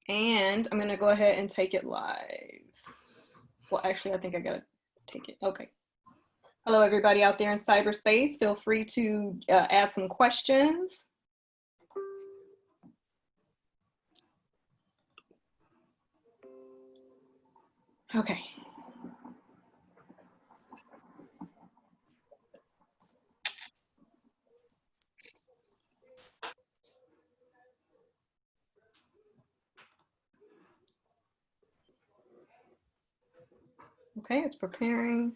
And I'm gonna go ahead and take it live. Well, actually, I think I gotta take it. Okay. Hello, everybody out there in cyberspace. Feel free to add some questions. Okay. Okay, it's preparing.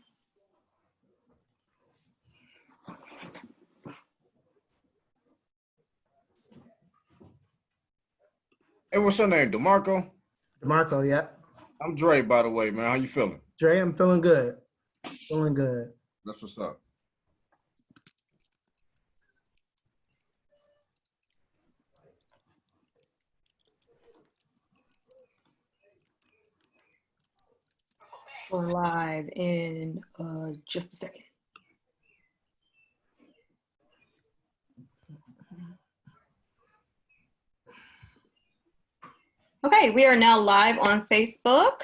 Hey, what's your name? DeMarco? DeMarco, yeah. I'm Dre, by the way, man. How you feeling? Dre, I'm feeling good. Feeling good. That's what's up. We're live in just a second. Okay, we are now live on Facebook.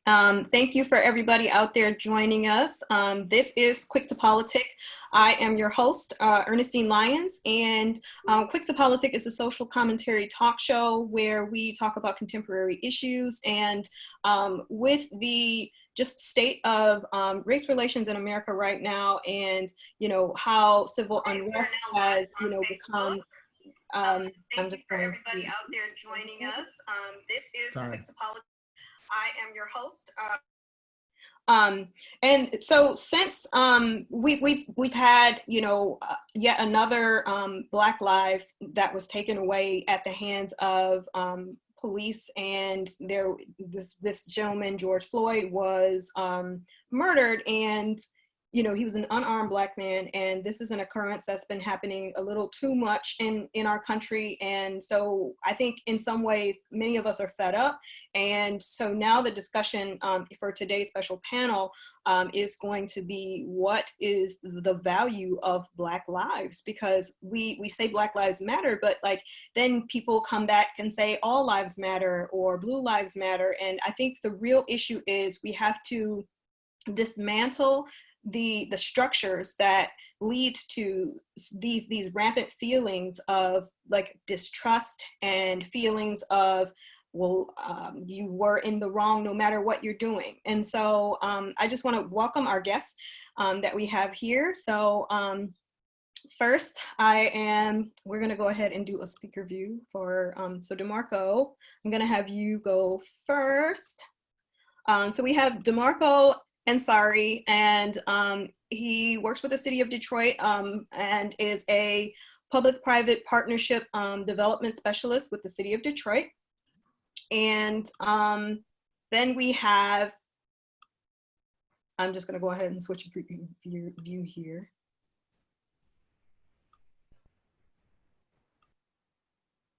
Thank you for everybody out there joining us. This is Quick to Politic. I am your host, Ernestine Lyons, and Quick to Politic is a social commentary talk show where we talk about contemporary issues and with the just state of race relations in America right now, and how civil unrest has become. Thank you for everybody out there joining us. This is Quick to Politics. I am your host. And so since we've had yet another Black life that was taken away at the hands of police, and this gentleman George Floyd was murdered, and he was an unarmed Black man, and this is an occurrence that's been happening a little too much in our country. And so I think in some ways, many of us are fed up. And so now the discussion for today's special panel is going to be, what is the value of Black lives? Because we say Black lives matter, but then people come back and say all lives matter or blue lives matter. And I think the real issue is we have to dismantle the structures that lead to these rampant feelings of distrust and feelings of, well, you were in the wrong no matter what you're doing. And so I just want to welcome our guests that we have here. So first, we're going to go ahead and do a speaker view for, so DeMarco, I'm going to have you go first. So we have DeMarco Ansari, and he works with the city of Detroit and is a public-private partnership development specialist with the city of Detroit. And then we have, I'm just going to go ahead and switch view here.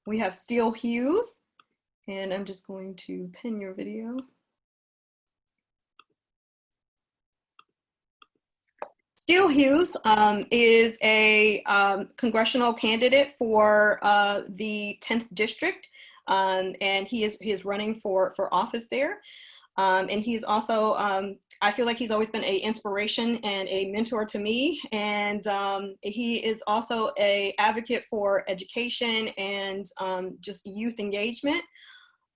We have Steele Hughes, and I'm just going to pin your video. Steele Hughes is a congressional candidate for the 10th district, and he is running for office there. And he's also, I feel like he's always been an inspiration and a mentor to me. And he is also an advocate for education and just youth engagement.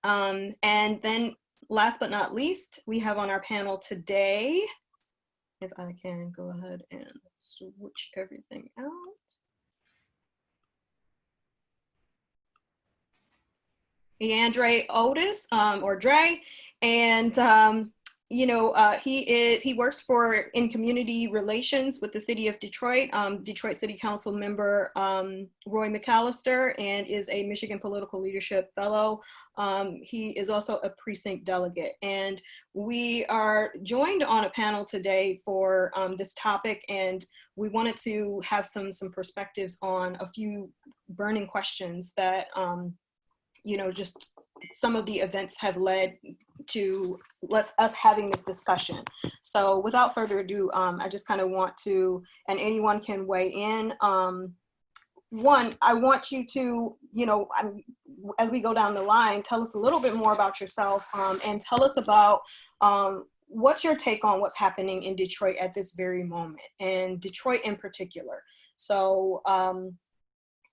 And then last but not least, we have on our panel today, if I can go ahead and switch everything out. Andre Otis, or Dre, and he works in community relations with the city of Detroit, Detroit City Council member Roy McAllister, and is a Michigan Political Leadership Fellow. He is also a precinct delegate, and we are joined on a panel today for this topic, and we wanted to have some perspectives on a few burning questions that just some of the events have led to us having this discussion. So without further ado, I just kind of want to, and anyone can weigh in. One, I want you to, as we go down the line, tell us a little bit more about yourself, and tell us about what's your take on what's happening in Detroit at this very moment, and Detroit in particular. So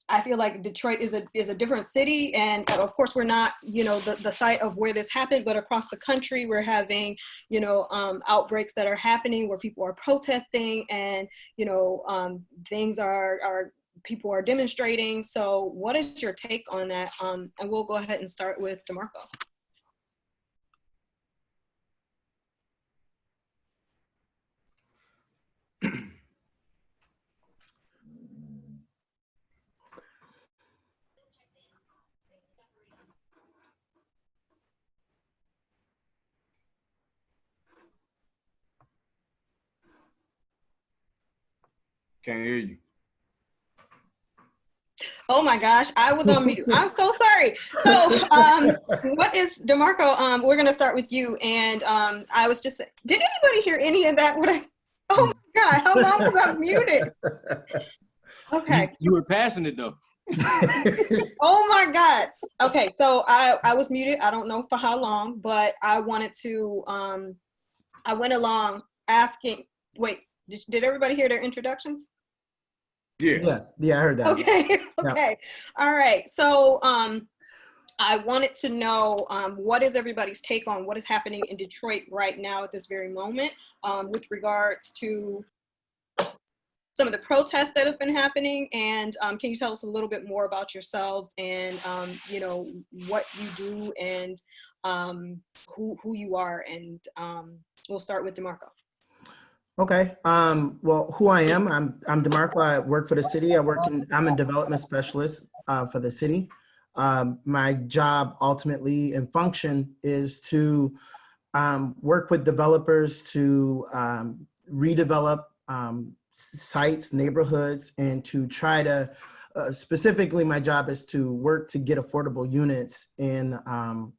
I feel like Detroit is a different city, and of course we're not, the site of where this happened, but across the country we're having, outbreaks that are happening where people are protesting, and things are people are demonstrating. So what is your take on that? And we'll go ahead and start with DeMarco. Can't hear you. Oh my gosh, I was on mute. I'm so sorry. So what is, DeMarco, we're gonna start with you. And I was just, did anybody hear any of that? Oh my God, how long was I muted? Okay. You were passing it though. Oh my God. Okay, so I was muted. I don't know for how long, but I wanted to, I went along asking, wait, did everybody hear their introductions? Yeah. Yeah, I heard that. Okay, okay. All right. So I wanted to know what is everybody's take on what is happening in Detroit right now at this very moment, with regards to some of the protests that have been happening, and can you tell us a little bit more about yourselves, and what you do, and who you are, and we'll start with DeMarco. Okay. Well, who I am, I'm DeMarco. I work for the city. I'm a development specialist for the city. My job ultimately and function is to work with developers to redevelop sites, neighborhoods, and to try to, specifically my job is to work to get affordable units in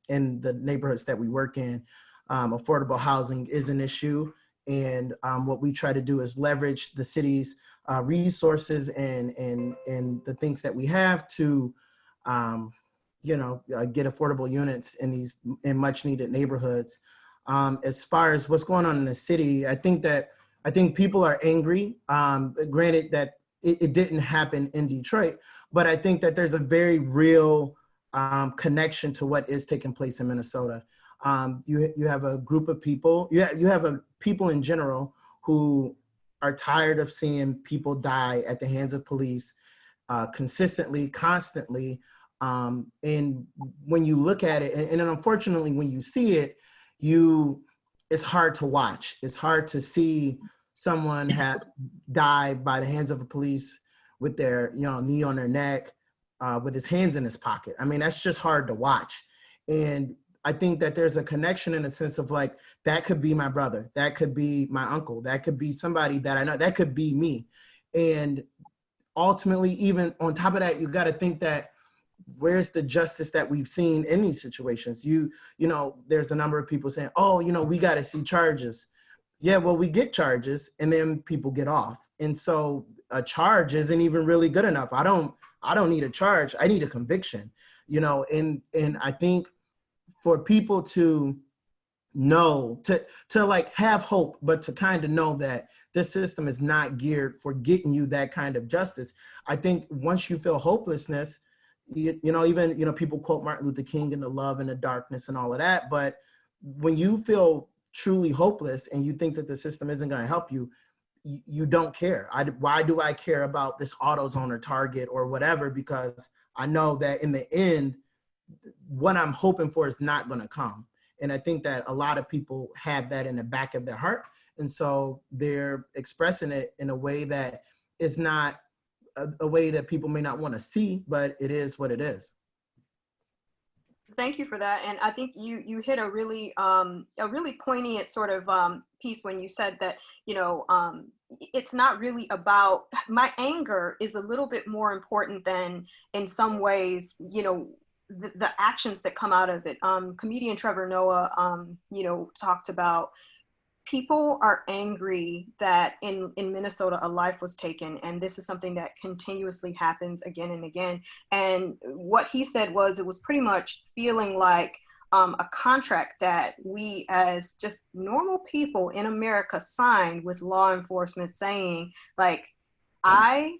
the neighborhoods that we work in. Affordable housing is an issue. And what we try to do is leverage the city's resources and the things that we have to, get affordable units in much needed neighborhoods. As far as what's going on in the city, I think people are angry. Granted that it didn't happen in Detroit, but I think that there's a very real connection to what is taking place in Minnesota. You have a group of people, you have people in general who are tired of seeing people die at the hands of police consistently, constantly. And when you look at it, and unfortunately when you see it, it's hard to watch. It's hard to see someone die by the hands of the police with their knee on their neck, with his hands in his pocket. I mean, that's just hard to watch. And I think that there's a connection in a sense of like, that could be my brother, that could be my uncle, that could be somebody that I know, that could be me. And ultimately, even on top of that, you got to think that where's the justice that we've seen in these situations? There's a number of people saying, oh, we got to see charges. Yeah, well, we get charges and then people get off. And so a charge isn't even really good enough. I don't need a charge. I need a conviction, and I think for people to know, to like have hope, but to kind of know that this system is not geared for getting you that kind of justice. I think once you feel hopelessness, even people quote Martin Luther King and the love and the darkness and all of that. But when you feel truly hopeless and you think that the system isn't going to help you, you don't care. Why do I care about this AutoZone or Target or whatever? Because I know that in the end, what I'm hoping for is not going to come. And I think that a lot of people have that in the back of their heart. And so they're expressing it in a way that is not a way that people may not want to see, but it is what it is. Thank you for that. And I think you hit a really poignant sort of piece when you said that, it's not really about, my anger is a little bit more important than in some ways, the actions that come out of it. Comedian Trevor Noah, talked about people are angry that in Minnesota a life was taken, and this is something that continuously happens again and again. And what he said was it was pretty much feeling like a contract that we as just normal people in America signed with law enforcement saying, like, I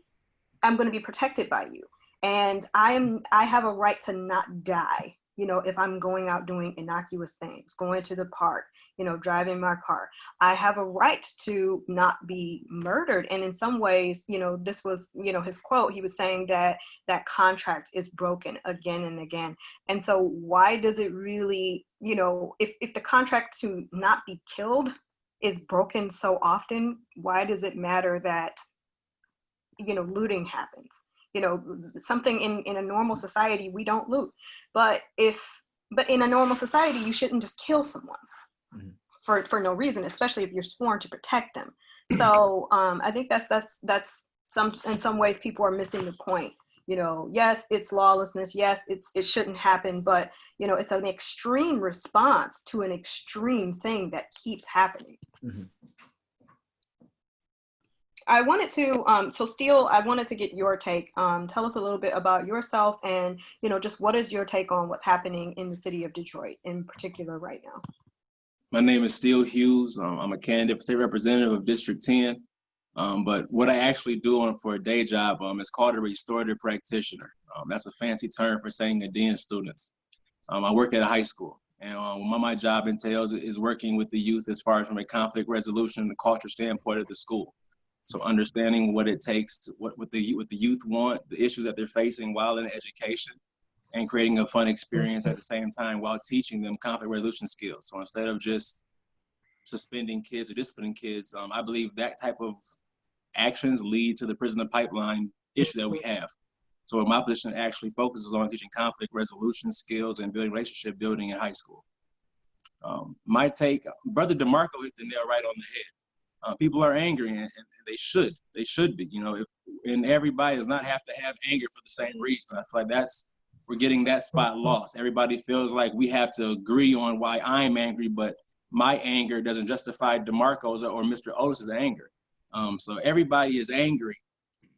am going to be protected by you, and I have a right to not die, you know, if I'm going out doing innocuous things, going to the park, you know, driving my car. I have a right to not be murdered. And in some ways, you know, this was, you know, his quote, he was saying that that contract is broken again and again. And so why does it really, you know, if the contract to not be killed is broken so often, why does it matter that, you know, looting happens? You know, something in a normal society, we don't loot. But in a normal society, you shouldn't just kill someone for no reason, especially if you're sworn to protect them. So I think that's some, in some ways people are missing the point. You know, yes, it's lawlessness. Yes, it shouldn't happen, but you know, it's an extreme response to an extreme thing that keeps happening. I wanted to, so Steele, I wanted to get your take. Tell us a little bit about yourself and, you know, just what is your take on what's happening in the city of Detroit in particular right now? My name is Steele Hughes. I'm a candidate for state representative of District 10. But what I actually do for a day job is called a restorative practitioner. That's a fancy term for saying a dean of students. I work at a high school, and what my job entails is working with the youth as far as from a conflict resolution and the culture standpoint of the school. So understanding what it takes, what the youth want, the issues that they're facing while in education, and creating a fun experience at the same time while teaching them conflict resolution skills. So instead of just suspending kids or disciplining kids, I believe that type of actions lead to the prisoner pipeline issue that we have. So my position actually focuses on teaching conflict resolution skills and building relationship building in high school. My take, Brother DeMarco hit the nail right on the head. People are angry, and they should be, you know, and everybody does not have to have anger for the same reason. I feel like we're getting that spot lost. Everybody feels like we have to agree on why I'm angry, but my anger doesn't justify DeMarco's or Mr. Otis's anger. So everybody is angry,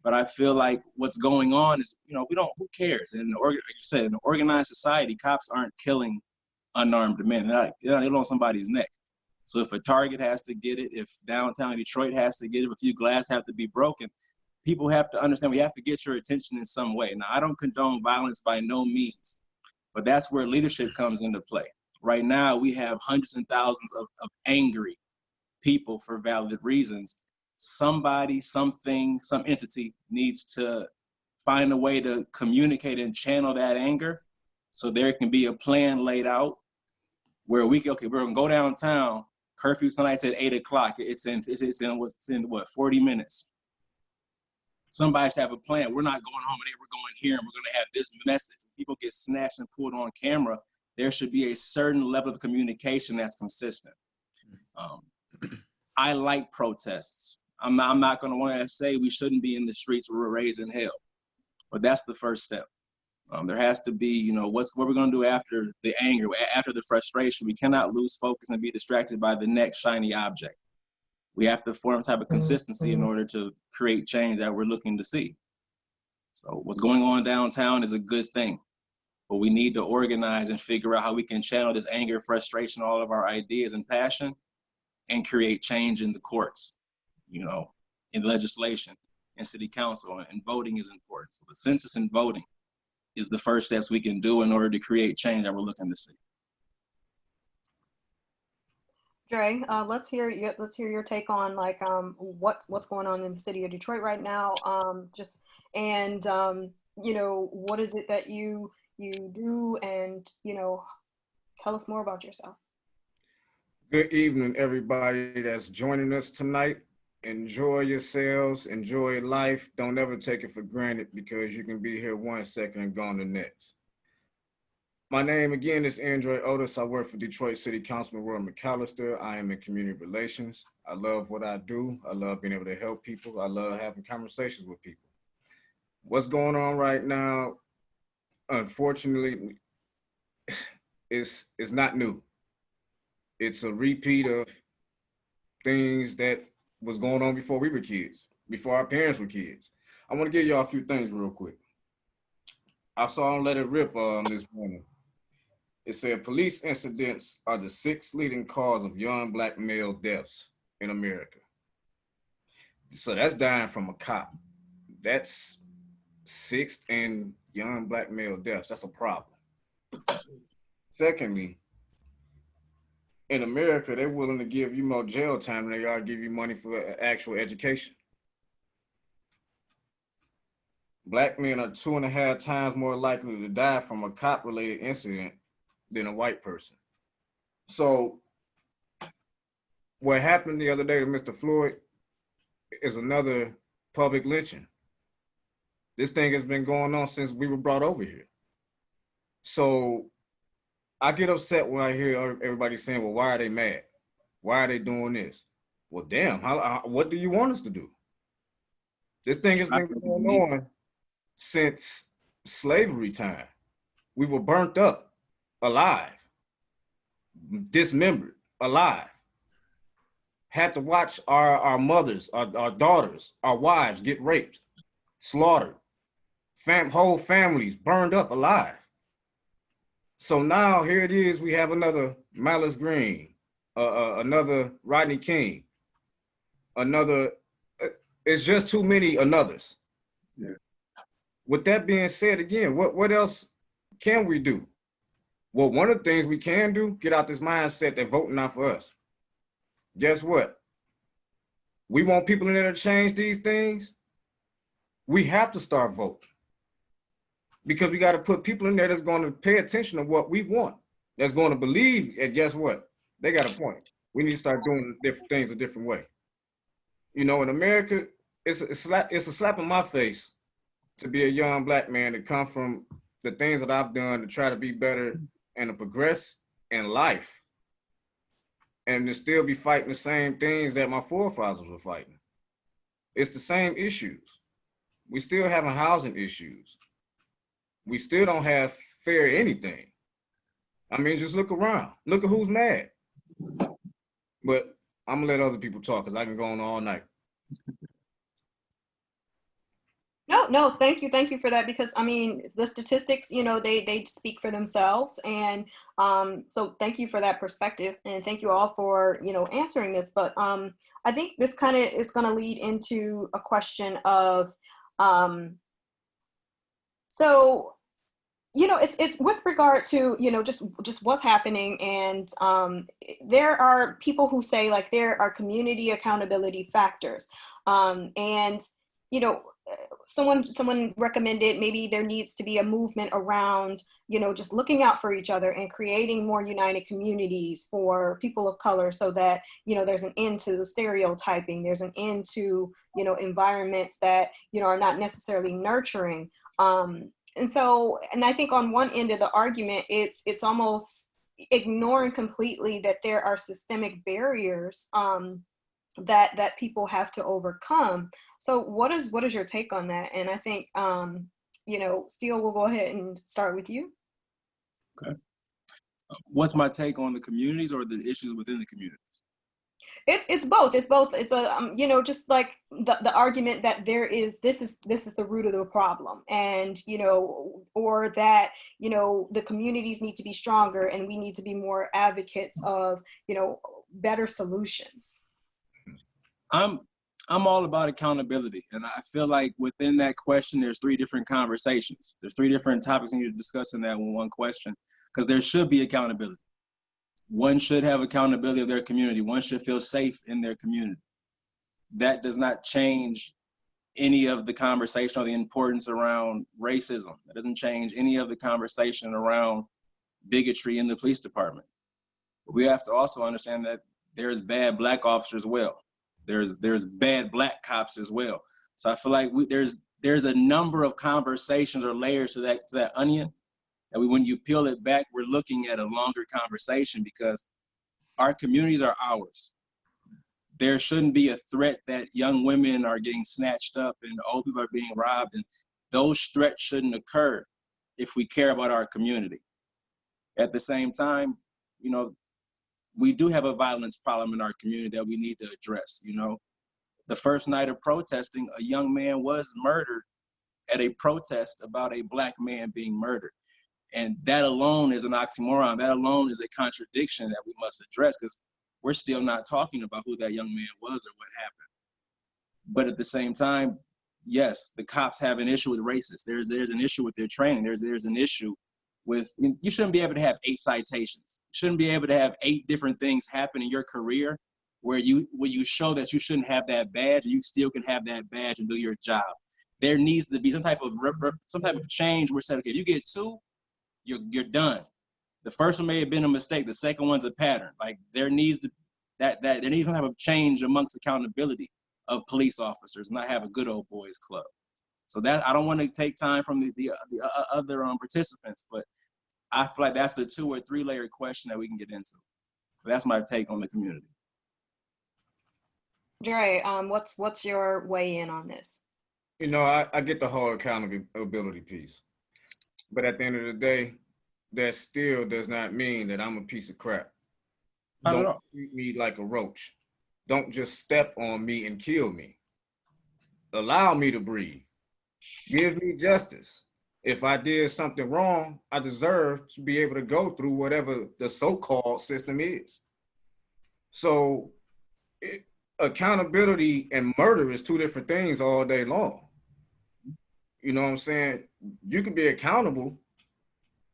but I feel like what's going on is, you know, who cares? And like you said, in an organized society, cops aren't killing unarmed men. They're on somebody's neck. So if a Target has to get it, if downtown Detroit has to get it, if a few glass have to be broken, people have to understand we have to get your attention in some way. Now, I don't condone violence by no means, but that's where leadership comes into play. Right now, we have hundreds and thousands of angry people for valid reasons. Somebody, something, some entity needs to find a way to communicate and channel that anger so there can be a plan laid out where we're gonna go downtown. Curfew tonight's at 8 o'clock. It's in 40 minutes. Somebody has to have a plan. We're not going home today, we're going here, and we're gonna have this message. When people get snatched and pulled on camera, there should be a certain level of communication that's consistent. I like protests. I'm not gonna wanna say we shouldn't be in the streets where we're raising hell, but that's the first step. There has to be, you know, what we're gonna do after the anger, after the frustration. We cannot lose focus and be distracted by the next shiny object. We have to form a type of consistency in order to create change that we're looking to see. So what's going on downtown is a good thing, but we need to organize and figure out how we can channel this anger, frustration, all of our ideas and passion, and create change in the courts, you know, in legislation, in city council, and voting is important. So the census and voting is the first steps we can do in order to create change that we're looking to see. Dre, let's hear your take on like what's going on in the city of Detroit right now. You know, what is it that you do, and you know, tell us more about yourself. Good evening, everybody that's joining us tonight. Enjoy yourselves, enjoy life. Don't ever take it for granted, because you can be here 1 second and gone the next. My name again is Andre Otis. I work for Detroit City Councilman Roy McAllister. I am in community relations. I love what I do. I love being able to help people. I love having conversations with people. What's going on right now, unfortunately, is not new. It's a repeat of things that was going on before we were kids, before our parents were kids. I want to give y'all a few things real quick. I saw on Let It Rip this morning. It said police incidents are the 6th leading cause of young Black male deaths in America. So that's dying from a cop. That's 6th in young Black male deaths. That's a problem. Secondly, in America, they're willing to give you more jail time than they are give you money for actual education. Black men are 2.5 times more likely to die from a cop-related incident than a white person. So what happened the other day to Mr. Floyd is another public lynching. This thing has been going on since we were brought over here. So I get upset when I hear everybody saying, well, why are they mad? Why are they doing this? Well, damn, what do you want us to do? This thing has been going on since slavery time. We were burnt up, alive, dismembered, alive. Had to watch our mothers, our daughters, our wives get raped, slaughtered, whole families burned up alive. So now here it is, we have another Malice Green, another Rodney King, another, it's just too many anothers. Yeah. With that being said, again, what else can we do? Well, one of the things we can do, get out this mindset that voting not for us. Guess what? We want people in there to change these things. We have to start voting. Because we got to put people in there that's going to pay attention to what we want, that's going to believe, and guess what? They got a point. We need to start doing different things a different way. You know, in America, it's a slap in my face to be a young Black man to come from the things that I've done to try to be better and to progress in life, and to still be fighting the same things that my forefathers were fighting. It's the same issues. We still having housing issues. We still don't have fair anything. I mean, just look around. Look at who's mad. But I'm gonna let other people talk because I can go on all night. No, thank you for that, because I mean, the statistics, you know, they speak for themselves, and so thank you for that perspective, and thank you all for, you know, answering this. But I think this kind of is going to lead into a question of so, you know, it's with regard to, you know, just what's happening, and there are people who say, like, there are community accountability factors, and you know, someone recommended maybe there needs to be a movement around, you know, just looking out for each other and creating more united communities for people of color, so that, you know, there's an end to stereotyping, there's an end to, you know, environments that, you know, are not necessarily nurturing. And so, and I think on one end of the argument, it's almost ignoring completely that there are systemic barriers that people have to overcome. So what is your take on that? And I think, you know, Steele, we'll go ahead and start with you. Okay. What's my take on the communities or the issues within the communities? It's both. It's both. It's a you know, just like the argument that this is the root of the problem, and, you know, or that, you know, the communities need to be stronger and we need to be more advocates of, you know, better solutions. I'm all about accountability, and I feel like within that question, there's 3 different conversations. There's 3 different topics we need to discuss in that one question, because there should be accountability. One should have accountability of their community. One should feel safe in their community. That does not change any of the conversation or the importance around racism. That doesn't change any of the conversation around bigotry in the police department. But we have to also understand that there's bad Black officers as well. There's bad Black cops as well. So I feel like there's a number of conversations or layers to that onion. And when you peel it back, we're looking at a longer conversation, because our communities are ours. There shouldn't be a threat that young women are getting snatched up and old people are being robbed, and those threats shouldn't occur if we care about our community. At the same time, you know, we do have a violence problem in our community that we need to address. You know, the first night of protesting, a young man was murdered at a protest about a Black man being murdered. And that alone is an oxymoron. That alone is a contradiction that we must address, because we're still not talking about who that young man was or what happened. But at the same time, yes, the cops have an issue with racists. There's an issue with their training. There's an issue with, you shouldn't be able to have 8 citations. You shouldn't be able to have 8 different things happen in your career where you show that you shouldn't have that badge and you still can have that badge and do your job. There needs to be some type of change where said, okay, if you get 2, you're done. The first one may have been a mistake. The second one's a pattern. Like there needs to there needs to have a change amongst accountability of police officers, and not have a good old boys club. So that, I don't want to take time from the other participants, but I feel like that's the 2 or 3 layer question that we can get into. That's my take on the community. Dre, what's your weigh in on this? You know, I get the whole accountability piece, but at the end of the day, that still does not mean that I'm a piece of crap. Don't treat me like a roach. Don't just step on me and kill me. Allow me to breathe. Give me justice. If I did something wrong, I deserve to be able to go through whatever the so-called system is. So accountability and murder is 2 different things all day long. You know what I'm saying? You can be accountable,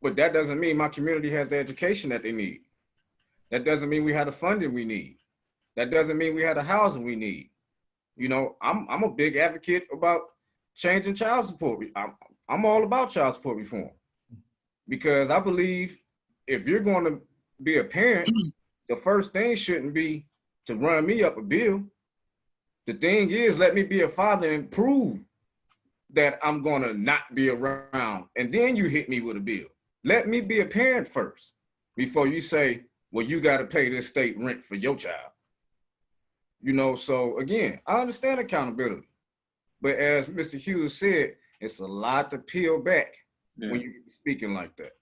but that doesn't mean my community has the education that they need. That doesn't mean we have the funding we need. That doesn't mean we have the housing we need. You know, I'm a big advocate about changing child support. I'm all about child support reform, because I believe if you're going to be a parent, the first thing shouldn't be to run me up a bill. The thing is, let me be a father and prove that I'm going to not be around, and then you hit me with a bill. Let me be a parent first before you say, well, you got to pay this state rent for your child. You know, so again, I understand accountability, but as Mr. Hughes said, it's a lot to peel back when you're speaking like that.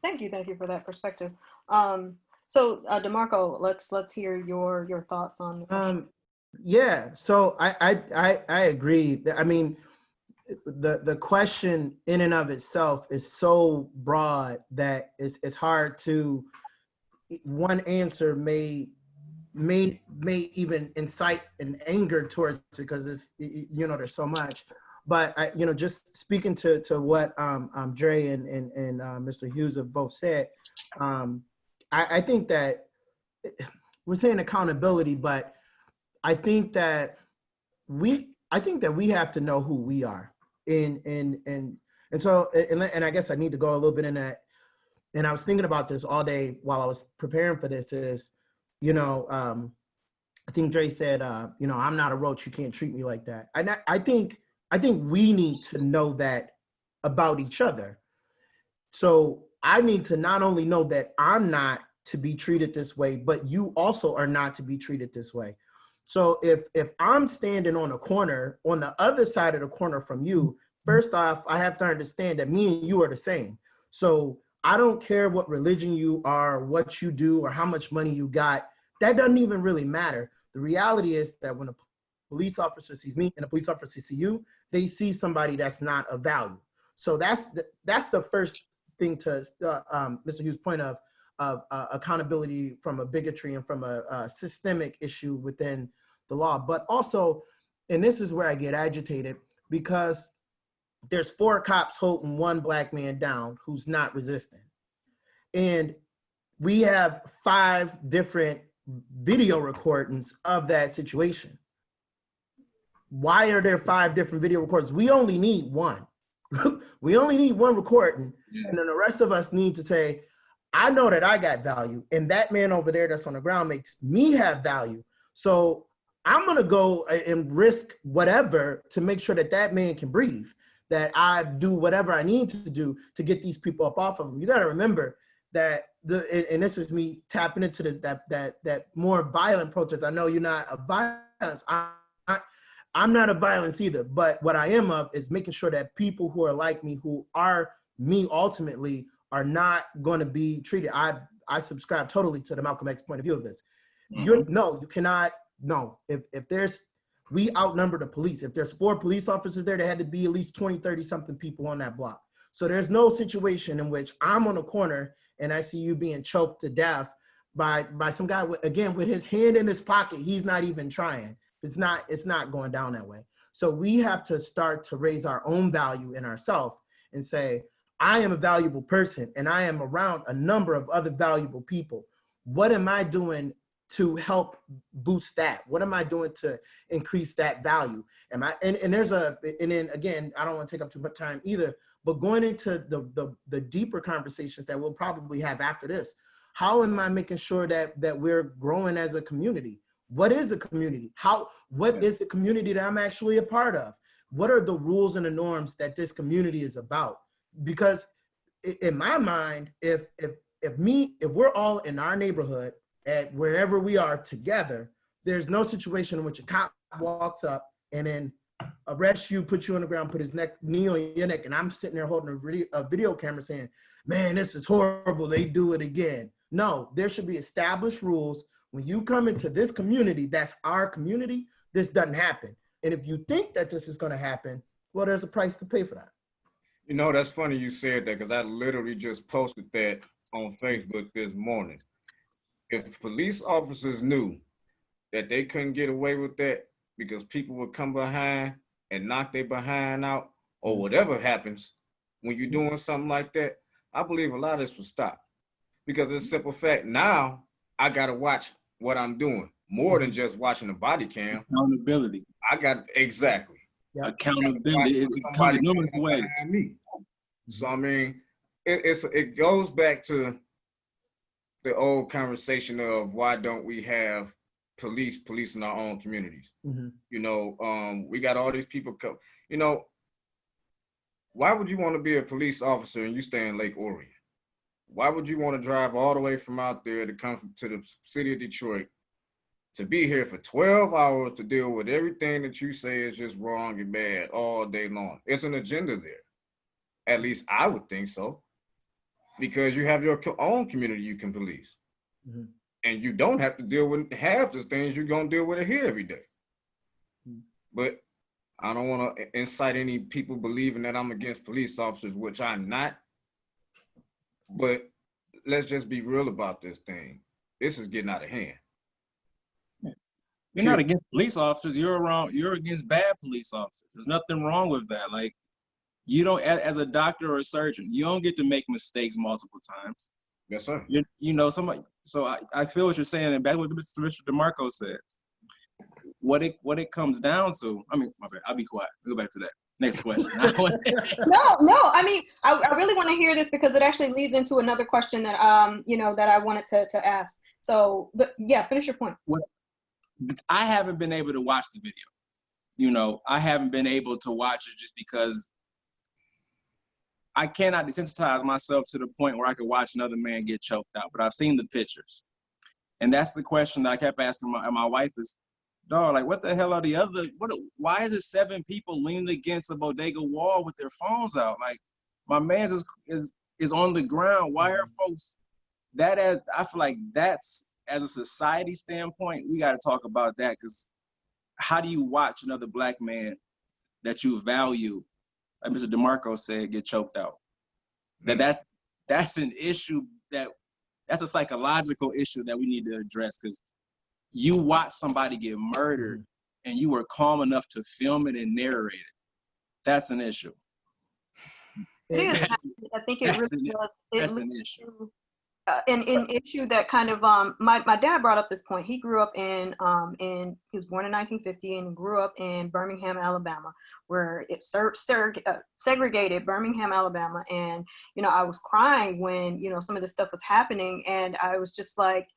Thank you for that perspective. So DeMarco, let's hear your thoughts on. Yeah, so I agree. I mean, the question in and of itself is so broad that it's hard to, one answer may even incite an anger towards it, because it's, you know, there's so much. But I, you know, just speaking to what Dre and Mr. Hughes have both said, I think that we're saying accountability, but I think that we have to know who we are, and so I guess I need to go a little bit in that. And I was thinking about this all day while I was preparing for this. Is, you know, I think Dre said, you know, I'm not a roach. You can't treat me like that. And I think we need to know that about each other. So I need to not only know that I'm not to be treated this way, but you also are not to be treated this way. So if I'm standing on a corner, on the other side of the corner from you, first off, I have to understand that me and you are the same. So I don't care what religion you are, what you do, or how much money you got. That doesn't even really matter. The reality is that when a police officer sees me and a police officer sees you, they see somebody that's not of value. So that's the first thing to Mr. Hughes' point of accountability from a bigotry and from a systemic issue within the law. But also, and this is where I get agitated, because there's 4 cops holding 1 black man down who's not resisting. And we have 5 different video recordings of that situation. Why are there 5 different video recordings? We only need 1. We only need 1 recording, and then the rest of us need to say, I know that I got value, and that man over there that's on the ground makes me have value. So I'm gonna go and risk whatever to make sure that that man can breathe, that I do whatever I need to do to get these people up off of them. You gotta remember that and this is me tapping into that more violent protest. I know you're not a violence. I'm not a violence either, but what I am of is making sure that people who are like me, who are me ultimately, are not going to be treated. I subscribe totally to the Malcolm X point of view of this. Mhm. You cannot, no. If we outnumber the police. If there's 4 police officers there, there had to be at least 20, 30 something people on that block. So there's no situation in which I'm on a corner and I see you being choked to death by some guy with his hand in his pocket. He's not even trying. It's not going down that way. So we have to start to raise our own value in ourselves and say, I am a valuable person and I am around a number of other valuable people. What am I doing to help boost that? What am I doing to increase that value? And then again, I don't want to take up too much time either, but going into the deeper conversations that we'll probably have after this, how am I making sure that we're growing as a community? What is a community? What is the community that I'm actually a part of? What are the rules and the norms that this community is about? Because in my mind, if we're all in our neighborhood at wherever we are together, there's no situation in which a cop walks up and then arrests you, put you on the ground, put his knee on your neck, and I'm sitting there holding a video camera saying, man, this is horrible, they do it again. No, there should be established rules. When you come into this community, that's our community, this doesn't happen. And if you think that this is gonna happen, well, there's a price to pay for that. You know, that's funny you said that, because I literally just posted that on Facebook this morning. If police officers knew that they couldn't get away with that because people would come behind and knock their behind out, or whatever happens when you're doing something like that, I believe a lot of this would stop. Because it's a simple fact, now I gotta watch what I'm doing more than just watching the body cam. Accountability. Exactly. Yep. Accountability is coming numerous ways. So I mean, it goes back to the old conversation of why don't we have police in our own communities? Mm-hmm. You know, we got all these people come. You know, why would you want to be a police officer and you stay in Lake Orion? Why would you want to drive all the way from out there to come to the city of Detroit to be here for 12 hours to deal with everything that you say is just wrong and bad all day long? It's an agenda there. At least I would think so. Because you have your own community you can police. Mm-hmm. And you don't have to deal with half the things you're going to deal with here every day. Mm-hmm. But I don't want to incite any people believing that I'm against police officers, which I'm not. But let's just be real about this thing. This is getting out of hand. You're not against police officers. You're against bad police officers. There's nothing wrong with that. Like, you don't, as a doctor or a surgeon, you don't get to make mistakes multiple times. Yes, sir. You know, somebody. So I feel what you're saying, and back to what Mr. DeMarco said. What it comes down to. I mean, my bad, I'll be quiet. We'll go back to that. Next question. No. I mean, I really want to hear this because it actually leads into another question that that I wanted to ask. So, but yeah, finish your point. I haven't been able to watch the video. You know, I haven't been able to watch it just because I cannot desensitize myself to the point where I could watch another man get choked out. But I've seen the pictures, and that's the question that I kept asking my wife is, dog, like, what the hell are the other? Why is it 7 people leaning against a bodega wall with their phones out? Like, my man's is on the ground. Why are folks I feel like that's, as a society standpoint, we got to talk about that, because how do you watch another Black man that you value, like Mr. DeMarco said, get choked out? That's an issue that's a psychological issue that we need to address, because you watch somebody get murdered and you were calm enough to film it and narrate it. That's an issue. It is. I think it really does. That's an issue. An issue that kind of my dad brought up this point. He grew up in he was born in 1950 and grew up in Birmingham, Alabama, where it segregated Birmingham, Alabama. And I was crying when some of this stuff was happening, and I was just like,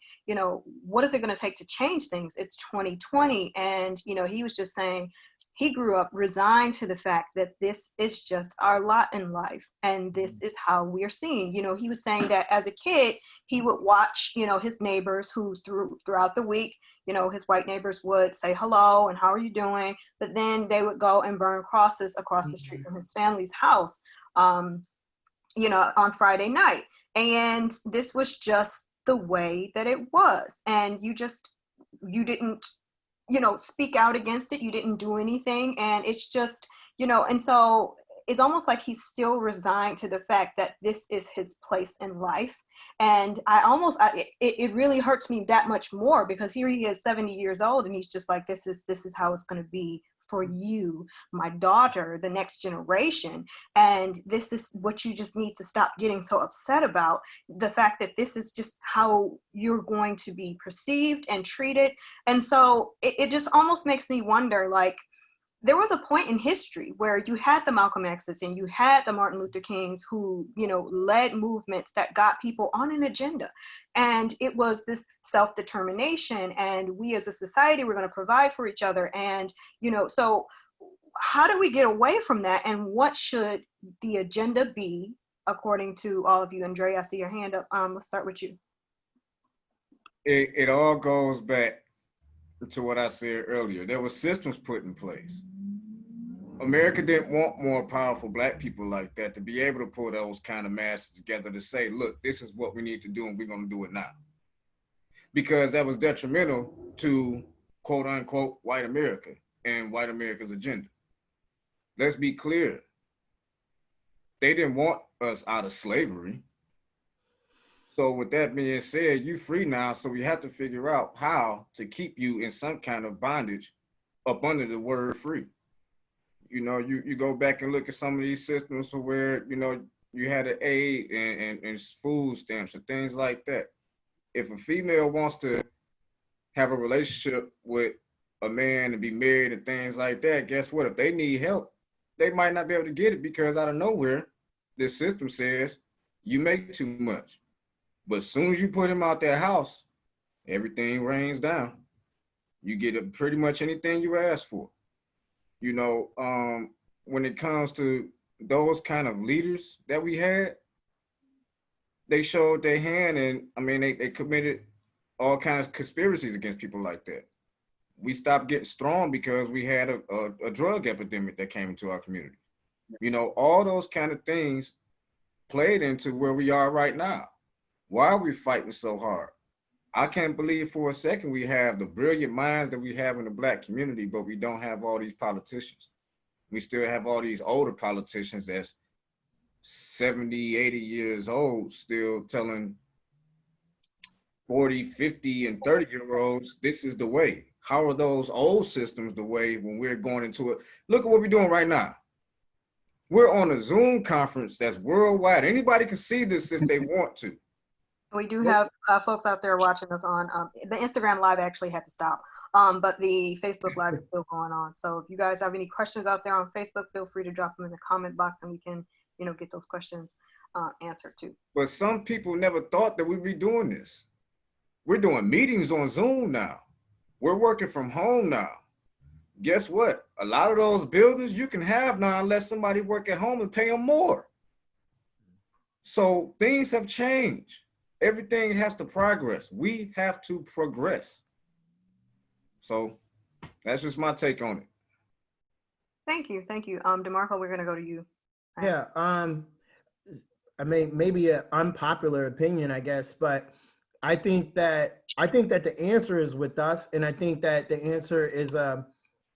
what is it going to take to change things? It's 2020, and he was just saying he grew up resigned to the fact that this is just our lot in life, and this is how we're seen. He was saying that as a kid, he would watch, his neighbors who throughout the week, his white neighbors would say hello and how are you doing, but then they would go and burn crosses across the street from his family's house, on Friday night. And this was just the way that it was. And you didn't, speak out against it. You didn't do anything. And it's just, and so it's almost like he's still resigned to the fact that this is his place in life. And it really hurts me that much more, because here he is 70 years old and he's just like, this is how it's going to be for you, my daughter, the next generation. And this is what you just need to stop getting so upset about, the fact that this is just how you're going to be perceived and treated. And so it just almost makes me wonder, like, there was a point in history where you had the Malcolm X's and you had the Martin Luther Kings who, led movements that got people on an agenda. And it was this self-determination, and we as a society, we're going to provide for each other. And, so how do we get away from that? And what should the agenda be, according to all of you? Andre, I see your hand up. Let's start with you. It all goes back to what I said earlier. There were systems put in place. America didn't want more powerful Black people like that to be able to pull those kind of masses together to say, look, this is what we need to do and we're going to do it now. Because that was detrimental to quote unquote white America and white America's agenda. Let's be clear. They didn't want us out of slavery. So with that being said, you're free now, so we have to figure out how to keep you in some kind of bondage up under the word free. You go back and look at some of these systems where, you had an aid and food stamps and things like that. If a female wants to have a relationship with a man and be married and things like that, guess what? If they need help, they might not be able to get it because out of nowhere, this system says you make too much. But as soon as you put him out that house, everything rains down. You get pretty much anything you ask for. When it comes to those kind of leaders that we had, they showed their hand, and they committed all kinds of conspiracies against people like that. We stopped getting strong because we had a drug epidemic that came into our community. All those kind of things played into where we are right now. Why are we fighting so hard? I can't believe for a second we have the brilliant minds that we have in the Black community, but we don't have all these politicians. We still have all these older politicians that's 70, 80 years old, still telling 40, 50, and 30-year-olds, this is the way. How are those old systems the way when we're going into it? Look at what we're doing right now. We're on a Zoom conference that's worldwide. Anybody can see this if they want to. We do have folks out there watching us on the Instagram live actually had to stop, but the Facebook live is still going on. So if you guys have any questions out there on Facebook, feel free to drop them in the comment box and we can, get those questions answered too. But some people never thought that we'd be doing this. We're doing meetings on Zoom now. We're working from home now. Guess what? A lot of those buildings you can have now unless somebody work at home and pay them more. So things have changed. Everything has to progress. We have to progress. So that's just my take on it. Thank you. DeMarco, we're gonna go to you. Yeah, maybe an unpopular opinion, I guess, but I think that the answer is with us, and I think that the answer is a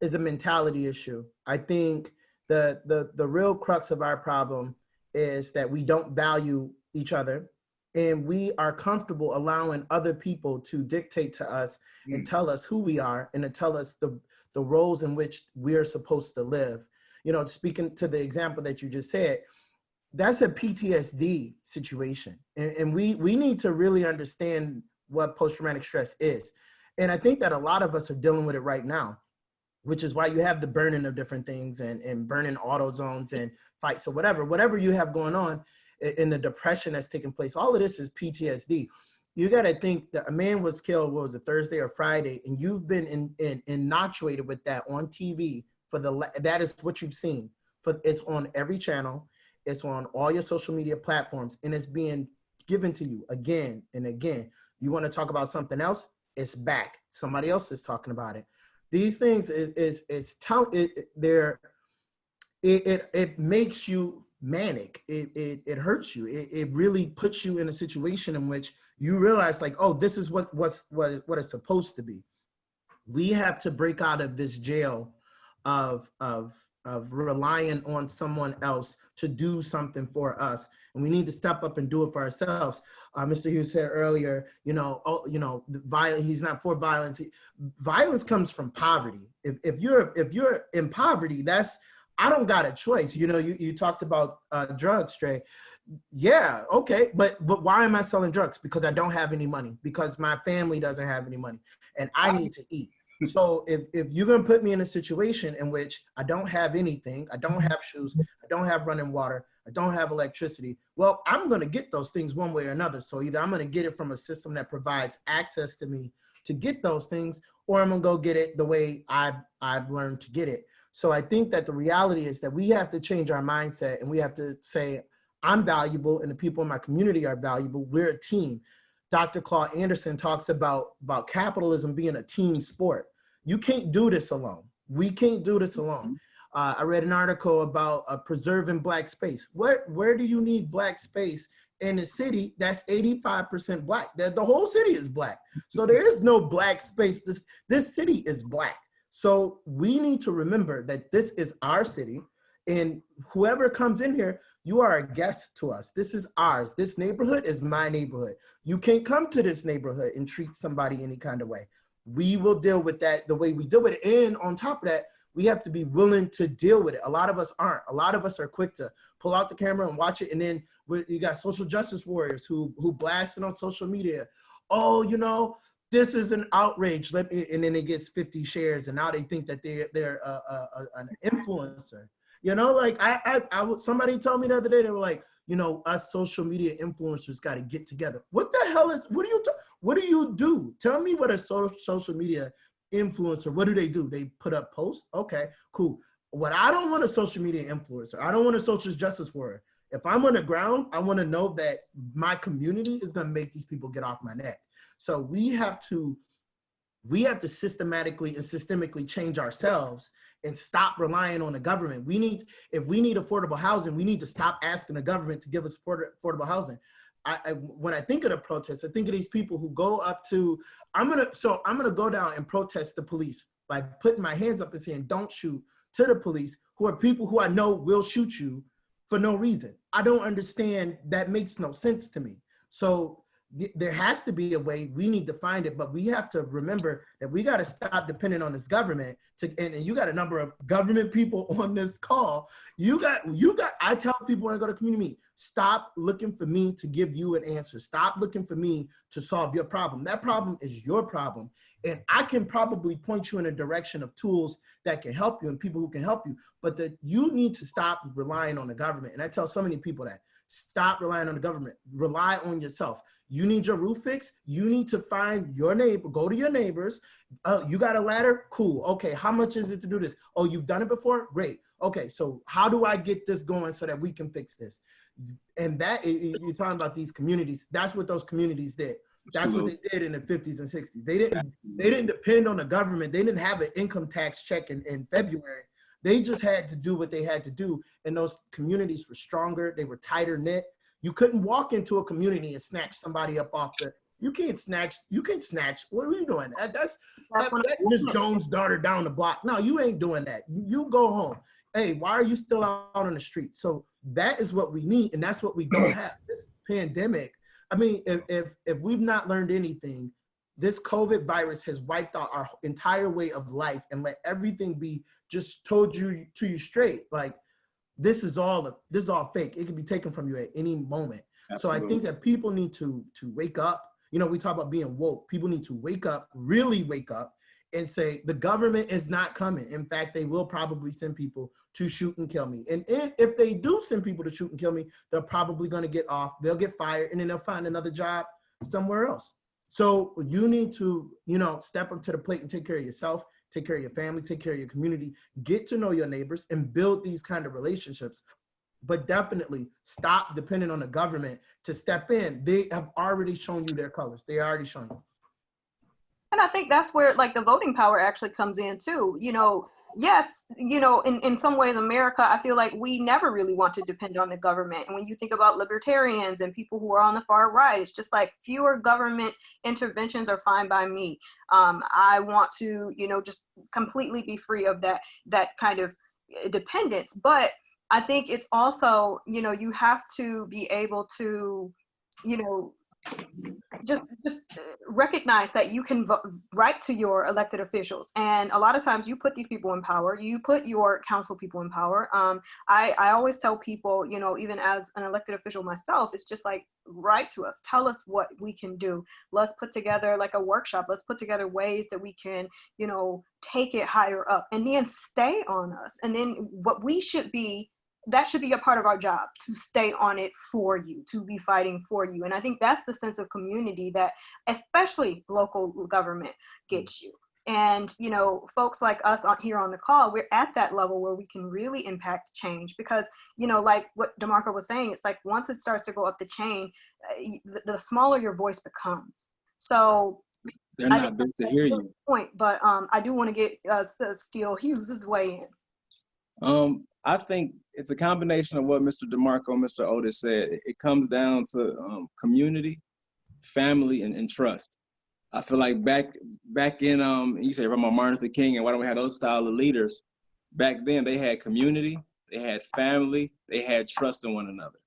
mentality issue. I think the real crux of our problem is that we don't value each other. And we are comfortable allowing other people to dictate to us and tell us who we are and to tell us the roles in which we're supposed to live. Speaking to the example that you just said, that's a PTSD situation. And we need to really understand what post-traumatic stress is. And I think that a lot of us are dealing with it right now, which is why you have the burning of different things and burning auto zones and fights or whatever you have going on. In the depression that's taking place, all of this is PTSD. You got to think that a man was killed, what was it, Thursday or Friday, and you've been inoculated with that on TV that is what you've seen. It's on every channel, it's on all your social media platforms, and it's being given to you again and again. You want to talk about something else? It's back. Somebody else is talking about it. These things it makes you manic. It hurts you. It really puts you in a situation in which you realize like, oh, this is what it's supposed to be. We have to break out of this jail of relying on someone else to do something for us, and we need to step up and do it for ourselves. Mr. Hughes said earlier, he's not for violence. Violence comes from poverty. If you're in poverty, I don't got a choice. You talked about drugs, Trey. Yeah, okay, but why am I selling drugs? Because I don't have any money, because my family doesn't have any money, and I need to eat. So if you're gonna put me in a situation in which I don't have anything, I don't have shoes, I don't have running water, I don't have electricity, well, I'm gonna get those things one way or another. So either I'm gonna get it from a system that provides access to me to get those things, or I'm gonna go get it the way I've learned to get it. So I think that the reality is that we have to change our mindset, and we have to say, I'm valuable and the people in my community are valuable. We're a team. Dr. Claude Anderson talks about capitalism being a team sport. You can't do this alone. We can't do this alone. I read an article about preserving Black space. Where do you need Black space in a city that's 85% Black? The whole city is Black. So there is no Black space. This city is Black. So we need to remember that this is our city, and whoever comes in here, you are a guest to us. This is ours. This neighborhood is my neighborhood. You can't come to this neighborhood and treat somebody any kind of way. We will deal with that the way we deal with it. And on top of that, we have to be willing to deal with it. A lot of us aren't. A lot of us are quick to pull out the camera and watch it. And then you got social justice warriors who blast it on social media. Oh, this is an outrage. And then it gets 50 shares. And now they think that they're an influencer. Somebody told me the other day, they were like, us social media influencers got to get together. What the hell what do you do? Tell me what a social media influencer, what do? They put up posts? Okay, cool. What I don't want a social media influencer. I don't want a social justice warrior. If I'm on the ground, I want to know that my community is going to make these people get off my neck. So we have to systematically and systemically change ourselves and stop relying on the government. If we need affordable housing, we need to stop asking the government to give us affordable housing. When I think of the protests, I think of these people who go up to, I'm gonna go down and protest the police by putting my hands up and saying, don't shoot, to the police, who are people who I know will shoot you for no reason. I don't understand. That makes no sense to me. So there has to be a way. We need to find it, but we have to remember that we got to stop depending on this government. And you got a number of government people on this call. I tell people when I go to community meeting, stop looking for me to give you an answer. Stop looking for me to solve your problem. That problem is your problem. And I can probably point you in a direction of tools that can help you and people who can help you, but that you need to stop relying on the government. And I tell so many people that, stop relying on the government, rely on yourself. You need your roof fixed, you need to find your neighbor, go to your neighbors. You got a ladder? Cool. Okay, how much is it to do this? Oh, you've done it before? Great. Okay, so how do I get this going so that we can fix this? And that, you're talking about these communities, that's what those communities did. That's what they did in the 50s and 60s. They didn't depend on the government. They didn't have an income tax check in February. They just had to do what they had to do. And those communities were stronger. They were tighter knit. You couldn't walk into a community and snatch somebody up off you can't snatch. What are you doing? That's Miss Jones' daughter down the block. No, you ain't doing that. You go home. Hey, why are you still out on the street? So that is what we need. And that's what we don't have. This pandemic, I mean, if we've not learned anything, this COVID virus has wiped out our entire way of life and let everything be just told to you straight. Like, this is all fake. It can be taken from you at any moment. Absolutely. So I think that people need to wake up. We talk about being woke. People need to wake up, really wake up, and say the government is not coming. In fact, they will probably send people to shoot and kill me. And if they do send people to shoot and kill me, they're probably going to get off. They'll get fired, and then they'll find another job somewhere else. So you need to, step up to the plate and take care of yourself, take care of your family, take care of your community, get to know your neighbors, and build these kind of relationships. But definitely stop depending on the government to step in. They have already shown you their colors. They already shown you. And I think that's where the voting power actually comes in too. yes, you know, in some ways, America, I feel like we never really want to depend on the government. And when you think about libertarians and people who are on the far right, it's just like fewer government interventions are fine by me. I want to, you know, just completely be free of that kind of dependence. But I think it's also, you know, you have to be able to, you know, just recognize that you can write to your elected officials, and a lot of times you put these people in power, you put your council people in power. I always tell people, you know, even as an elected official myself, it's just like, write to us, tell us what we can do, let's put together like a workshop, let's put together ways that we can, you know, take it higher up, and then stay on us. And then what we should be, that should be a part of our job, to stay on it for you, to be fighting for you. And I think that's the sense of community that especially local government gets you. And, you know, folks like us here on the call, we're at that level where we can really impact change, because, you know, like what DeMarco was saying, it's like once it starts to go up the chain, the smaller your voice becomes. So They're not built to hear you. Point, but I do want to get Steele Hughes' way in. I think it's a combination of what Mr. DeMarco and Mr. Otis said. It comes down to community, family, and trust. I feel like back in, you say about Martin Luther King and why don't we have those style of leaders? Back then they had community, they had family, they had trust in one another.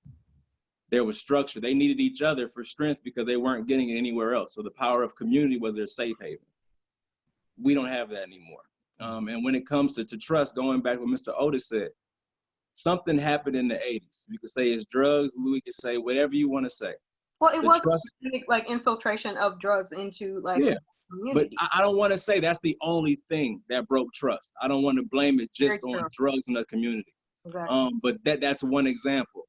There was structure. They needed each other for strength because they weren't getting it anywhere else. So the power of community was their safe haven. We don't have that anymore. And when it comes to trust, going back to what Mr. Otis said, something happened in the 80s. You could say it's drugs, we could say whatever you want to say. Well, it was like infiltration of drugs into like community. But I don't want to say that's the only thing that broke trust. I don't want to blame it just on drugs in the community. Exactly. But that's one example.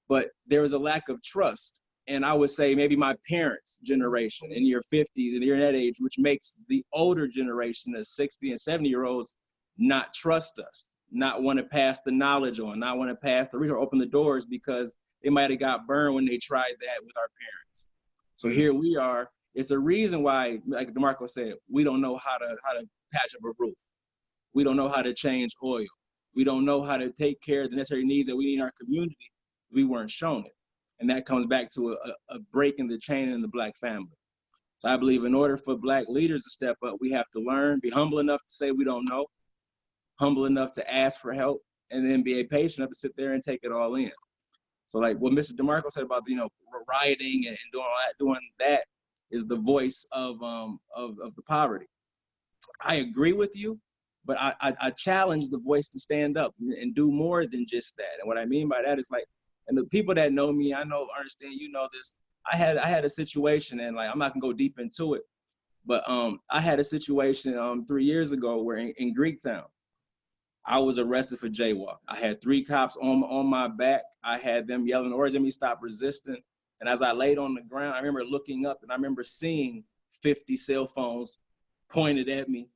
But there was a lack of trust. And I would say maybe my parents' generation in your 50s and you're that age, which makes the older generation, the 60 and 70-year-olds, not trust us, not want to pass the knowledge on, not want to pass the reader, open the doors, because they might have got burned when they tried that with our parents. So here we are. It's a reason why, like DeMarco said, we don't know how to patch up a roof. We don't know how to change oil. We don't know how to take care of the necessary needs that we need in our community. We weren't shown it. And that comes back to a break in the chain in the Black family. So I believe in order for Black leaders to step up, we have to learn, be humble enough to say we don't know, humble enough to ask for help, and then be patient enough to sit there and take it all in. So like what Mr. DeMarco said about, you know, rioting and doing that is the voice of the poverty. I agree with you, but I challenge the voice to stand up and do more than just that. And what I mean by that is like, and the people that know me, I know, understand, you know this. I had a situation, and like I'm not gonna go deep into it, but I had a situation 3 years ago where in Greektown, I was arrested for jaywalk. I had 3 cops on my back. I had them yelling orders at me, stop resisting. And as I laid on the ground, I remember looking up and I remember seeing 50 cell phones pointed at me.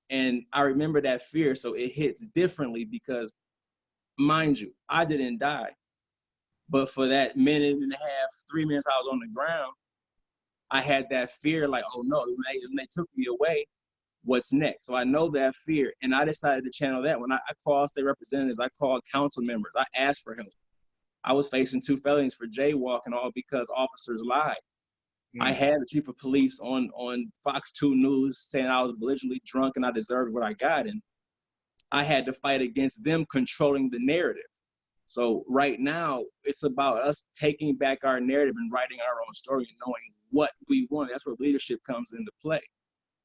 And I remember that fear. So it hits differently because, mind you, I didn't die. But for that minute and a half, 3 minutes I was on the ground, I had that fear like, oh no, when they took me away, what's next? So I know that fear, and I decided to channel that. When I called state representatives, I called council members, I asked for help. I was facing 2 felonies for jaywalking, all because officers lied. I had the chief of police on Fox 2 News saying I was belligerently drunk and I deserved what I got, and I had to fight against them controlling the narrative. So right now, it's about us taking back our narrative and writing our own story and knowing what we want. That's where leadership comes into play.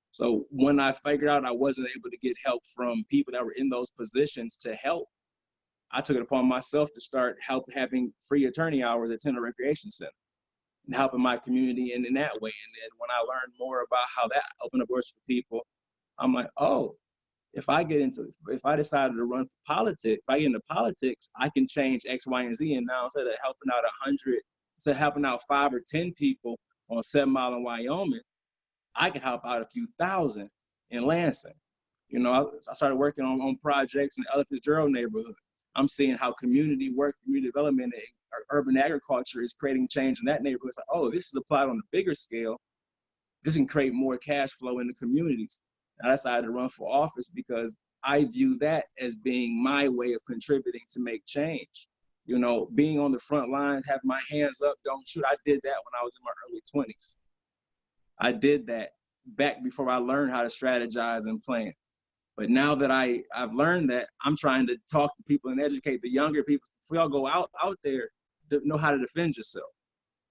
So when I figured out I wasn't able to get help from people that were in those positions to help, I took it upon myself to start having free attorney hours at Tender Recreation Center and helping my community in that way. And then when I learned more about how that opened up doors for people, I'm like, oh, if I decided to run for politics, if I get into politics, I can change X, Y, and Z. And now instead of helping out 100, instead of helping out 5 or 10 people on 7 Mile in Wyoming, I can help out a few thousand in Lansing. You know, I started working on projects in the Ella Fitzgerald neighborhood. I'm seeing how community work, community development, and urban agriculture is creating change in that neighborhood. It's like, oh, this is applied on a bigger scale. This can create more cash flow in the communities. And I decided to run for office because I view that as being my way of contributing to make change. You know, being on the front lines, have my hands up, don't shoot. I did that when I was in my early 20s. I did that back before I learned how to strategize and plan. But now that I've learned that, I'm trying to talk to people and educate the younger people. If we all go out there, to know how to defend yourself,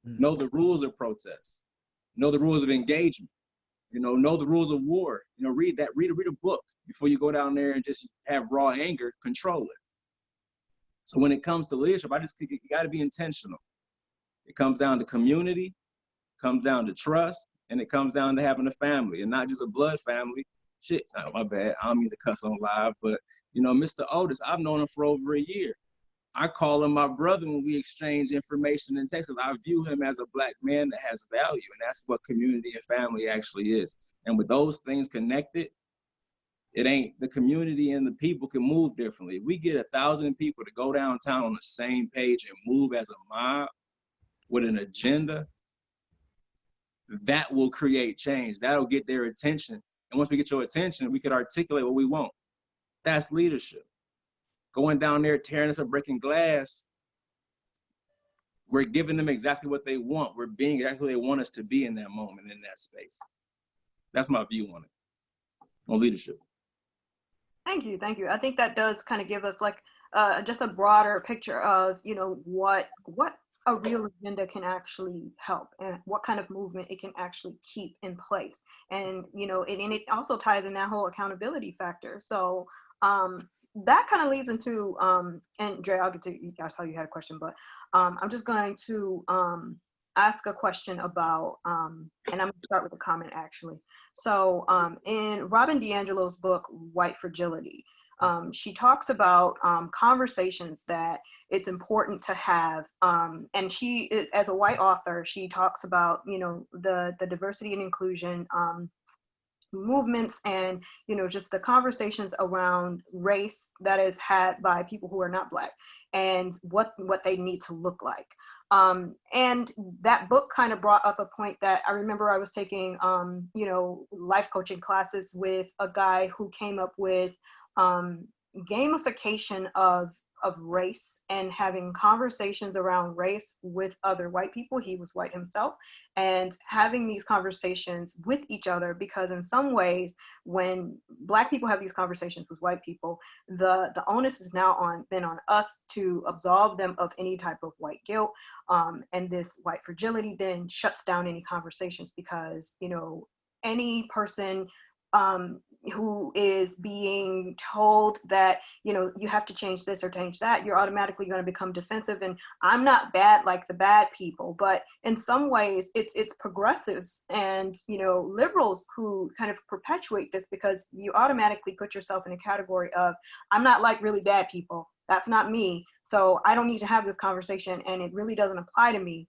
know the rules of protest, know the rules of engagement, you know the rules of war. You know, read a book before you go down there and just have raw anger. Control it. So when it comes to leadership, I just think you got to be intentional. It comes down to community, comes down to trust, and it comes down to having a family, and not just a blood family. Shit, oh, my bad. I don't mean to cuss on live, but you know, Mr. Otis, I've known him for over a year. I call him my brother when we exchange information and text, because I view him as a Black man that has value, and that's what community and family actually is. And with those things connected, it ain't the community, and the people can move differently. If we get 1,000 people to go downtown on the same page and move as a mob with an agenda, that will create change. That'll get their attention. And once we get your attention, we can articulate what we want. That's leadership. Going down there, tearing us up, breaking glass, we're giving them exactly what they want. We're being exactly what they want us to be in that moment, in that space. That's my view on it, on leadership. Thank you, thank you. I think that does kind of give us like just a broader picture of, you know, what a real agenda can actually help, and what kind of movement it can actually keep in place. And, you know, and it also ties in that whole accountability factor. So that kind of leads into, and Dre, I'll get to you. I saw you had a question, but I'm just going to ask a question about, and I'm going to start with a comment actually. So in Robin DiAngelo's book, White Fragility, she talks about conversations that it's important to have. And she is, as a white author, she talks about, you know, the diversity and inclusion movements, and, you know, just the conversations around race that is had by people who are not Black, and what they need to look like. And that book kind of brought up a point that I remember I was taking, you know, life coaching classes with a guy who came up with gamification of race, and having conversations around race with other white people. He was white himself, and having these conversations with each other, because in some ways, when Black people have these conversations with white people, the onus is now on us to absolve them of any type of white guilt. And this white fragility then shuts down any conversations, because, you know, any person who is being told that, you know, you have to change this or change that, you're automatically going to become defensive. And I'm not bad like the bad people, but in some ways it's progressives and, you know, liberals who kind of perpetuate this, because you automatically put yourself in a category of, I'm not like really bad people. That's not me. So I don't need to have this conversation, and it really doesn't apply to me.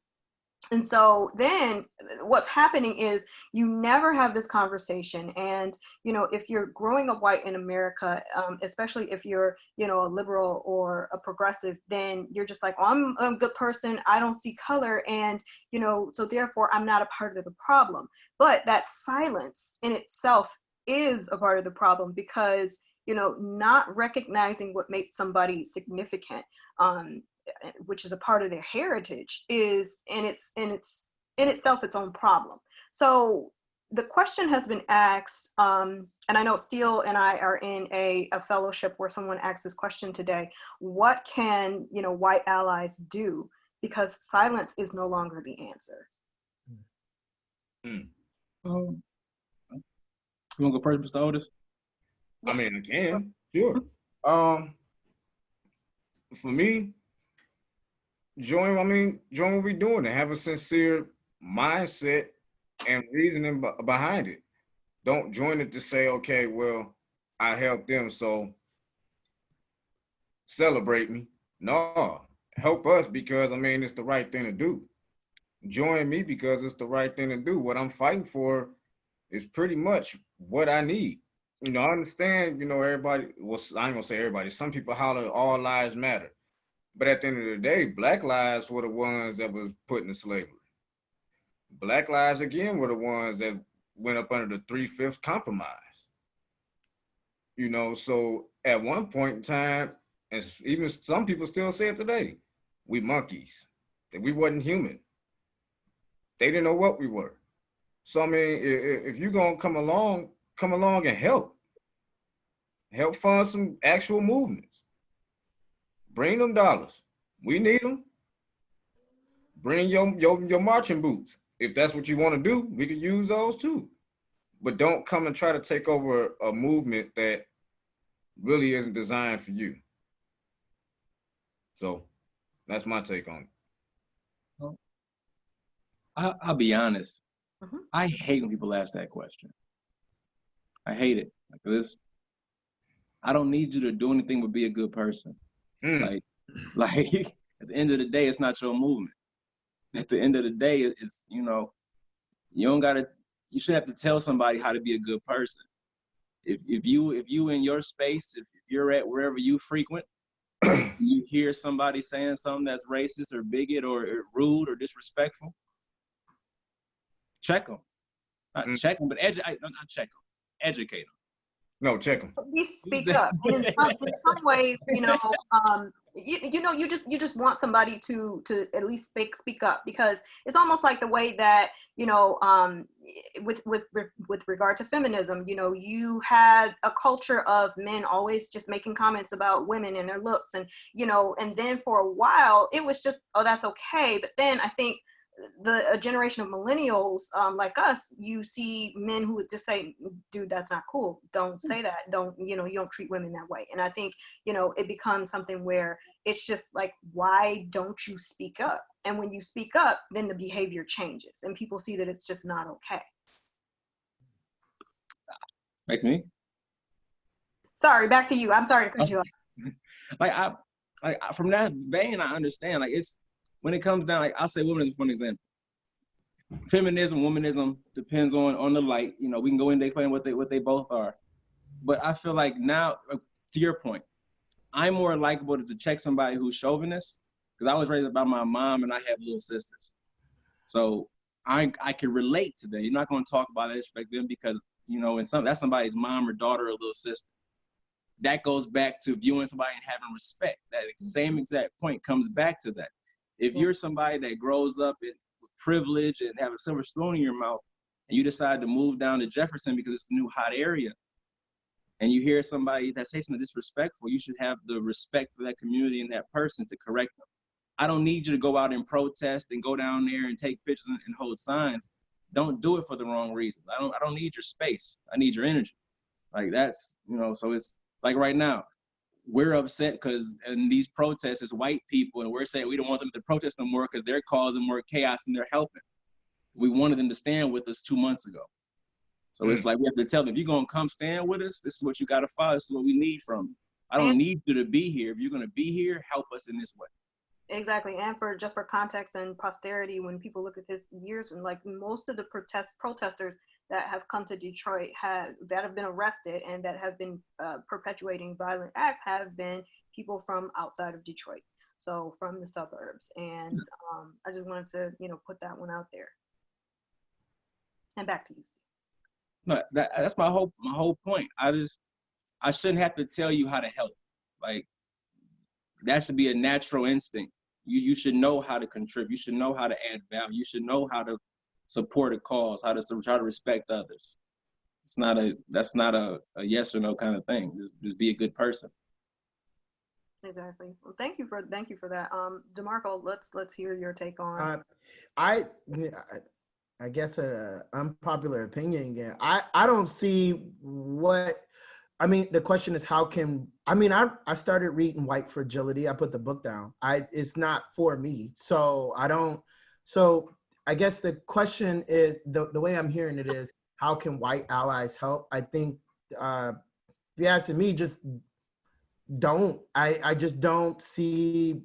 And so then what's happening is you never have this conversation. And, you know, if you're growing up white in America, especially if you're, you know, a liberal or a progressive, then you're just like, well, I'm a good person. I don't see color. And, you know, so therefore I'm not a part of the problem. But that silence in itself is a part of the problem, because, you know, not recognizing what makes somebody significant, which is a part of their heritage, is in itself its own problem. So the question has been asked, and I know Steele and I are in a fellowship where someone asked this question today: what can, you know, white allies do? Because silence is no longer the answer. You want to go first, Mr. Otis? I mean, I can, sure. For me, join what we're doing, and have a sincere mindset and reasoning behind it. Don't join it to say, okay, well, I helped them, so celebrate me. No, help us because, I mean, it's the right thing to do. Join me because it's the right thing to do. What I'm fighting for is pretty much what I need. You know, I understand, you know, everybody, well, I ain't gonna say everybody, some people holler all lives matter. But at the end of the day, Black lives were the ones that was put into slavery. Black lives, again, were the ones that went up under the 3/5 compromise. You know, so at one point in time, and even some people still say it today, we monkeys, that we wasn't human. They didn't know what we were. So I mean, if you're gonna come along and help fund some actual movements. Bring them dollars. We need them. Bring your marching boots. If that's what you want to do, we could use those too. But don't come and try to take over a movement that really isn't designed for you. So that's my take on it. Well, I'll be honest. Mhm. I hate when people ask that question. I hate it. Like this, I don't need you to do anything but be a good person. Mm. Like at the end of the day, it's not your movement. At the end of the day, it's, you know, you shouldn't have to tell somebody how to be a good person. If you in your space, if you're at wherever you frequent, you hear somebody saying something that's racist or bigot or rude or disrespectful, check them. Not check them, but not check them. Educate them. No, check them. At least speak up. And in some ways, you know, you just want somebody to at least speak up, because it's almost like the way that, you know, with regard to feminism, you know, you had a culture of men always just making comments about women and their looks, and, you know, and then for a while it was just, oh, that's okay. But then I think a generation of millennials like us, you see men who would just say, dude, that's not cool, don't say that, don't, you know, you don't treat women that way. And I think, you know, it becomes something where it's just like, why don't you speak up? And when you speak up, then the behavior changes and people see that it's just not okay. Back to me. Sorry, back to you. I'm sorry to cut you off. From that vein, I understand. Like, it's when it comes down, like, I'll say womanism for an example. Feminism, womanism depends on the light. You know, we can go into explain what they both are. But I feel like now, to your point, I'm more likable to check somebody who's chauvinist, because I was raised by my mom and I have little sisters. So I can relate to them. You're not going to talk about it, respect them, because, you know, that's somebody's mom or daughter or little sister. That goes back to viewing somebody and having respect. That same exact point comes back to that. If you're somebody that grows up with privilege and have a silver spoon in your mouth, and you decide to move down to Jefferson because it's a new hot area, and you hear somebody that says something disrespectful, you should have the respect for that community and that person to correct them. I don't need you to go out and protest and go down there and take pictures and hold signs. Don't do it for the wrong reasons. I don't need your space. I need your energy. Like, that's, you know, so it's like right now, we're upset because in these protests, it's white people, and we're saying we don't want them to protest no more because they're causing more chaos and they're helping. We wanted them to stand with us 2 months ago. So it's like, we have to tell them, if you're going to come stand with us, this is what you got to follow. This is what we need from you. I don't need you to be here. If you're going to be here, help us in this way. Exactly. And for context and posterity, when people look at this years, like most of the protesters that have come to Detroit that have been arrested and that have been perpetuating violent acts have been people from outside of Detroit, so from the suburbs. And I just wanted to, you know, put that one out there. And back to you, Steve. No, that's my whole point. I shouldn't have to tell you how to help. Like, that should be a natural instinct. You should know how to contribute. You should know how to add value. You should know how to support a cause, how to try to respect others. That's not a yes or no kind of thing. Just be a good person. Exactly. Well, thank you for that. DeMarco, let's hear your take on. I guess an unpopular opinion again. I don't see what. I mean, the question is, how can, I started reading White Fragility. I put the book down. It's not for me. So I guess the question is, the way I'm hearing it is, how can white allies help? I think, if you ask me, just don't. I just don't see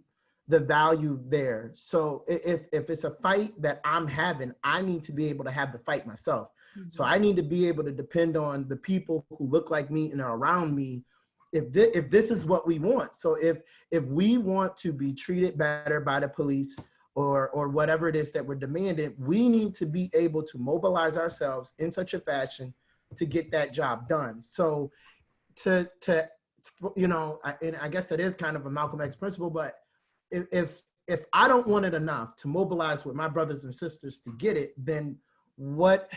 the value there. So if it's a fight that I'm having, I need to be able to have the fight myself. Mm-hmm. So I need to be able to depend on the people who look like me and are around me. If this is what we want. So if we want to be treated better by the police or whatever it is that we're demanding, we need to be able to mobilize ourselves in such a fashion to get that job done. So you know, and I guess that is kind of a Malcolm X principle, but if I don't want it enough to mobilize with my brothers and sisters to get it, then what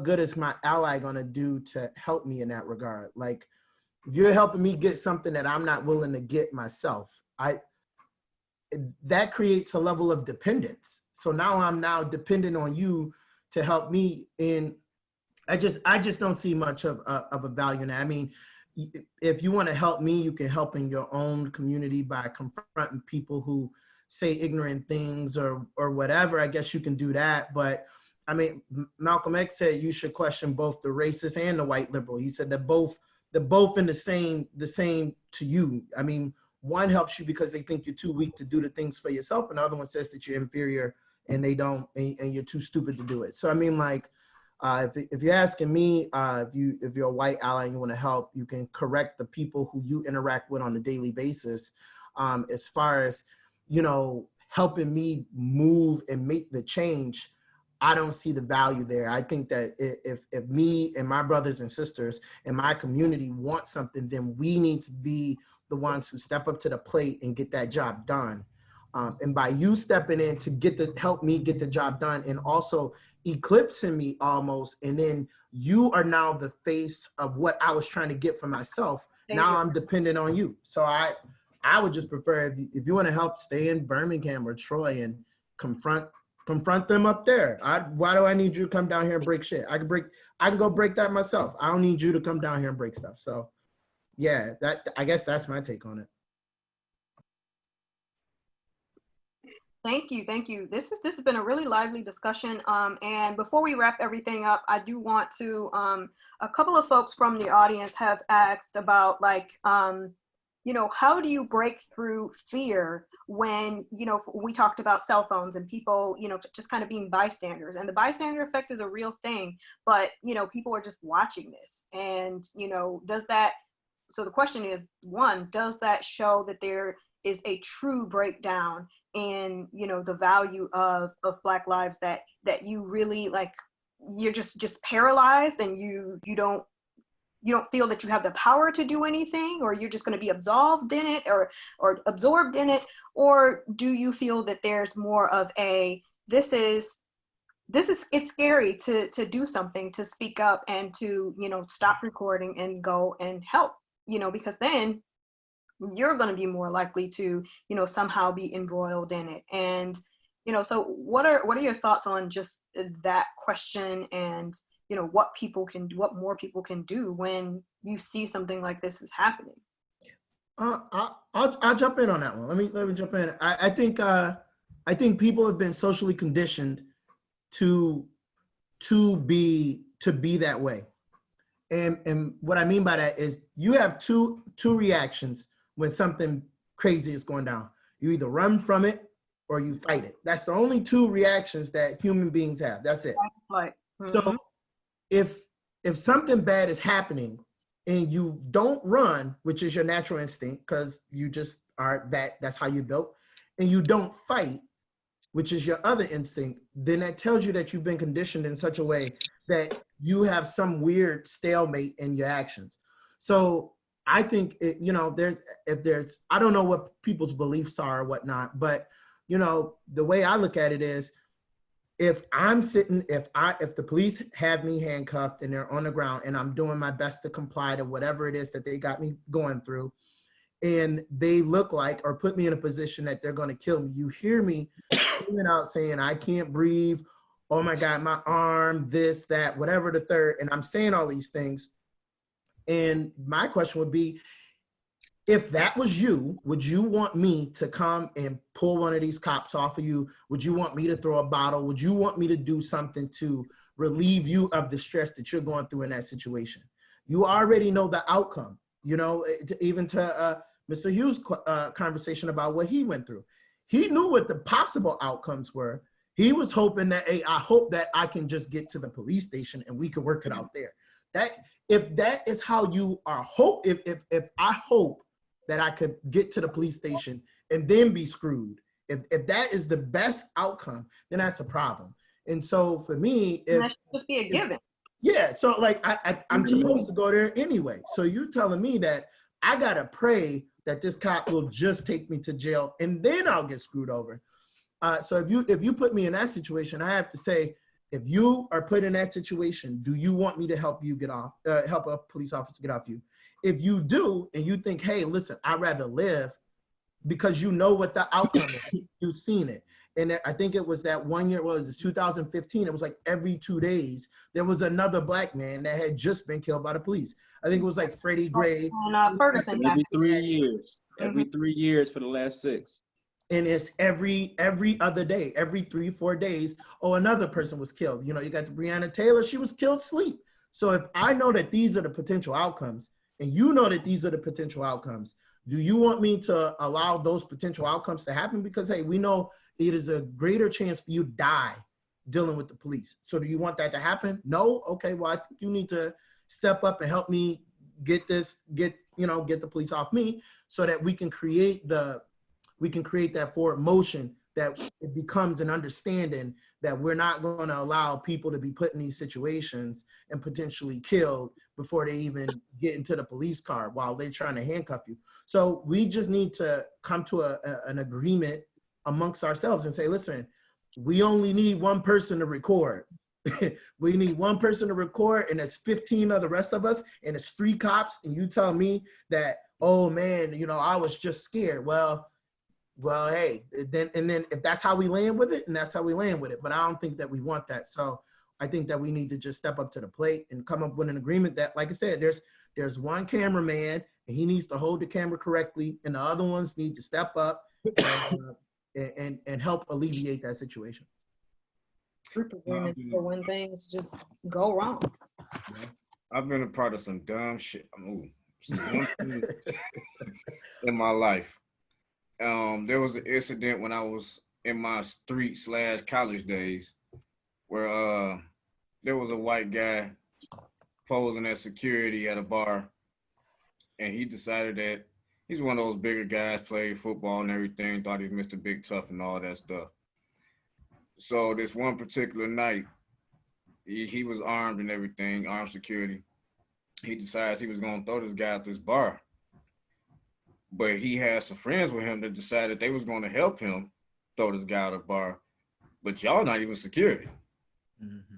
good is my ally gonna do to help me in that regard? Like, if you're helping me get something that I'm not willing to get myself, that creates a level of dependence. So now I'm now dependent on you to help me in. I just don't see much of a value in that. I mean, if you want to help me, you can help in your own community by confronting people who say ignorant things or whatever. I guess you can do that. But I mean, Malcolm X said you should question both the racist and the white liberal. He said that they're both in the same to you. I mean, one helps you because they think you're too weak to do the things for yourself, and the other one says that you're inferior and they don't, and you're too stupid to do it. So I mean, like, if you're asking me, if you're a white ally and you want to help, you can correct the people who you interact with on a daily basis. As far as, you know, helping me move and make the change, I don't see the value there. I think that if me and my brothers and sisters and my community want something, then we need to be the ones who step up to the plate and get that job done. And by you stepping in to help me get the job done, and also eclipsing me almost, and then you are now the face of what I was trying to get for myself. Now I'm dependent on you. So I would just prefer, if you want to help, stay in Birmingham or Troy and confront them up there. Why do I need you to come down here and break shit? I can go break that myself. I don't need you to come down here and break stuff. So yeah, I guess that's my take on it. Thank you. This has been a really lively discussion. And before we wrap everything up, I do want to, a couple of folks from the audience have asked about, like, you know, how do you break through fear when, you know, we talked about cell phones and people, you know, just kind of being bystanders, and the bystander effect is a real thing, but, you know, people are just watching this, and, you know, so the question is, one, does that show that there is a true breakdown in, you know, the value of Black lives, that you really, like, you're just paralyzed, and you don't feel that you have the power to do anything, or you're just going to be absolved in it or absorbed in it? Or do you feel that there's more of a, it's scary to do something, to speak up and to, you know, stop recording and go and help, you know, because then you're going to be more likely to, you know, somehow be embroiled in it. And, you know, so what are your thoughts on just that question, and, you know, what more people can do when you see something like this is happening? I'll jump in on that one. Let me jump in. I think people have been socially conditioned to be that way. And what I mean by that is you have two reactions when something crazy is going down. You either run from it or you fight it. That's the only two reactions that human beings have. That's it. Right. Mm-hmm. So if something bad is happening and you don't run, which is your natural instinct, because you just are that's how you built, and you don't fight, which is your other instinct, then that tells you that you've been conditioned in such a way that you have some weird stalemate in your actions. So I think, you know, I don't know what people's beliefs are or whatnot, but, you know, the way I look at it is, if the police have me handcuffed and they're on the ground and I'm doing my best to comply to whatever it is that they got me going through, and they look like, or put me in a position that they're going to kill me, you hear me screaming out saying, I can't breathe, oh my God, my arm, this, that, whatever the third, and I'm saying all these things. And my question would be, if that was you, would you want me to come and pull one of these cops off of you? Would you want me to throw a bottle? Would you want me to do something to relieve you of the stress that you're going through in that situation? You already know the outcome, you know, even to Mr. Hughes' conversation about what he went through. He knew what the possible outcomes were. He was hoping that, hey, I hope that I can just get to the police station and we can work it out there. If that is how you are, if I hope that I could get to the police station and then be screwed, if that is the best outcome, then that's a problem. And so for me, that should be a given. Yeah, so like I'm supposed to go there anyway. So you're telling me that I gotta pray that this cop will just take me to jail and then I'll get screwed over. So if you put me in that situation, I have to say, if you are put in that situation, do you want me to help you get off, help a police officer get off you? If you do, and you think, hey, listen, I'd rather live, because you know what the outcome is, you've seen it. And I think it was that 1 year, was it 2015? It was like every 2 days, there was another black man that had just been killed by the police. I think it was like Freddie Gray. And Ferguson. Every 3 years, every 3 years for the last 6. And it's every other day, every 3-4 days, oh, another person was killed. You know, you got the Breonna Taylor, she was killed asleep. So if I know that these are the potential outcomes, and you know that these are the potential outcomes, do you want me to allow those potential outcomes to happen? Because, hey, we know it is a greater chance for you to die dealing with the police. So do you want that to happen? No? Okay, well, I think you need to step up and help me get the police off me, so that we can create that forward motion, that it becomes an understanding that we're not going to allow people to be put in these situations and potentially killed before they even get into the police car while they're trying to handcuff you. So we just need to come to an agreement amongst ourselves and say, listen, we only need one person to record. We need one person to record, and it's 15 of the rest of us, and it's 3 cops, and you tell me that, oh man, I was just scared. Well, hey, then if that's how we land with it, and that's how we land with it. But I don't think that we want that. So I think that we need to just step up to the plate and come up with an agreement that, like I said, there's one cameraman, and he needs to hold the camera correctly, and the other ones need to step up and help alleviate that situation. Group agreements for when things just go wrong. I've been a part of some dumb shit. Some dumb things in my life. There was an incident when I was in my street/college days where there was a white guy posing as security at a bar, and he decided that he's one of those bigger guys, played football and everything, thought he was Mr. Big Tough and all that stuff. So this one particular night, he was armed and everything, armed security. He decides he was gonna throw this guy at this bar. But he had some friends with him that decided they was going to help him throw this guy out of the bar. But y'all not even security. Mm-hmm.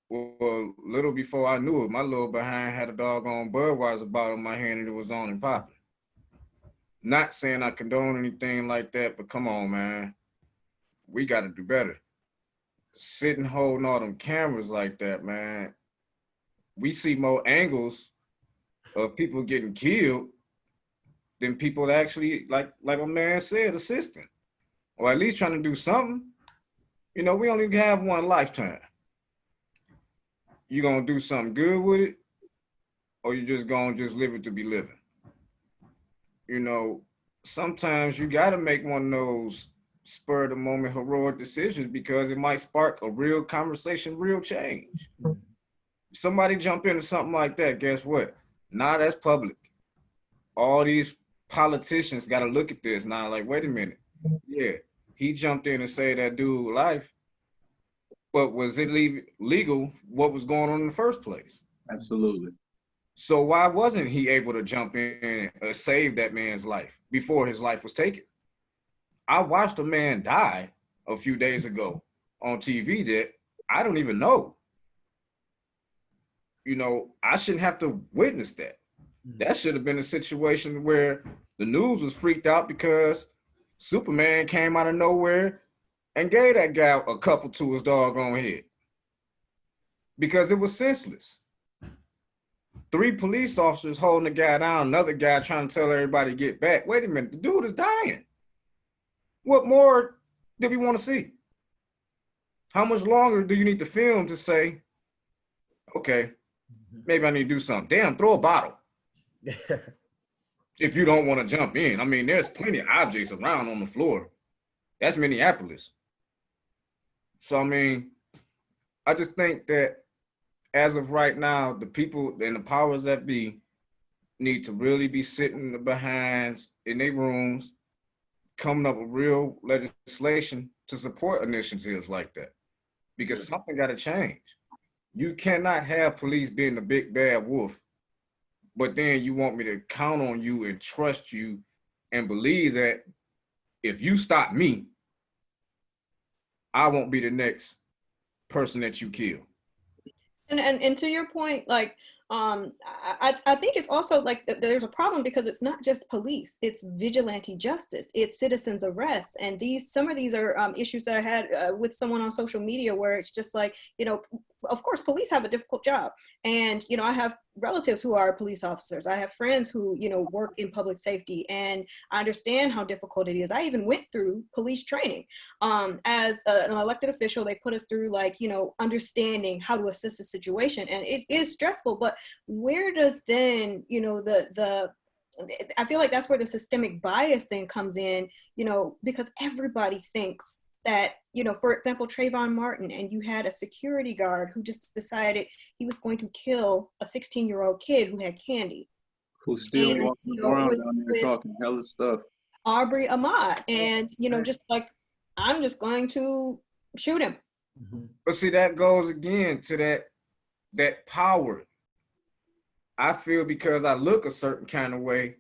Well, little before I knew it, my little behind had a doggone Budweiser bottle in my hand and it was on and popping. Not saying I condone anything like that, but come on, man. We got to do better. Sitting holding all them cameras like that, man. We see more angles of people getting killed than people actually, like my man said, assisting, or at least trying to do something. We only have one lifetime. You gonna do something good with it, or you just gonna live it to be living? Sometimes you gotta make one of those spur of the moment heroic decisions because it might spark a real conversation, real change. Somebody jump into something like that, guess what? Now that's public. All these politicians got to look at this now, like, wait a minute. Yeah, he jumped in and saved that dude's life, but was it legal what was going on in the first place? Absolutely. So why wasn't he able to jump in and save that man's life before his life was taken? I watched a man die a few days ago on TV that I don't even know. I shouldn't have to witness that. That should have been a situation where the news was freaked out because Superman came out of nowhere and gave that guy a couple to his doggone head. Because it was senseless. 3 police officers holding the guy down, another guy trying to tell everybody to get back. Wait a minute, the dude is dying. What more do we want to see? How much longer do you need to film to say, okay, maybe I need to do something? Damn, throw a bottle. If you don't want to jump in. I mean, there's plenty of objects around on the floor. That's Minneapolis. So, I mean, I just think that as of right now, the people and the powers that be need to really be sitting behind in their rooms, coming up with real legislation to support initiatives like that. Because something got to change. You cannot have police being the big bad wolf, but then you want me to count on you and trust you and believe that if you stop me, I won't be the next person that you kill. And to your point, like, I think it's also like there's a problem because it's not just police, it's vigilante justice, it's citizens arrests. And some of these are issues that I had with someone on social media where it's just like, you know, of course, police have a difficult job. And, you know, I have relatives who are police officers. I have friends who, you know, work in public safety, and I understand how difficult it is. I even went through police training. As an elected official, they put us through, like, you know, understanding how to assist a situation. And it is stressful, but where does then, you know, I feel like that's where the systemic bias then comes in, you know, because everybody thinks that, you know, for example, Trayvon Martin, and you had a security guard who just decided he was going to kill a 16-year-old kid who had candy. Who's still walking around down there talking hella stuff. Aubrey Ahmad, and, you know, just like, I'm just going to shoot him. But see, that goes again to that power. I feel because I look a certain kind of way,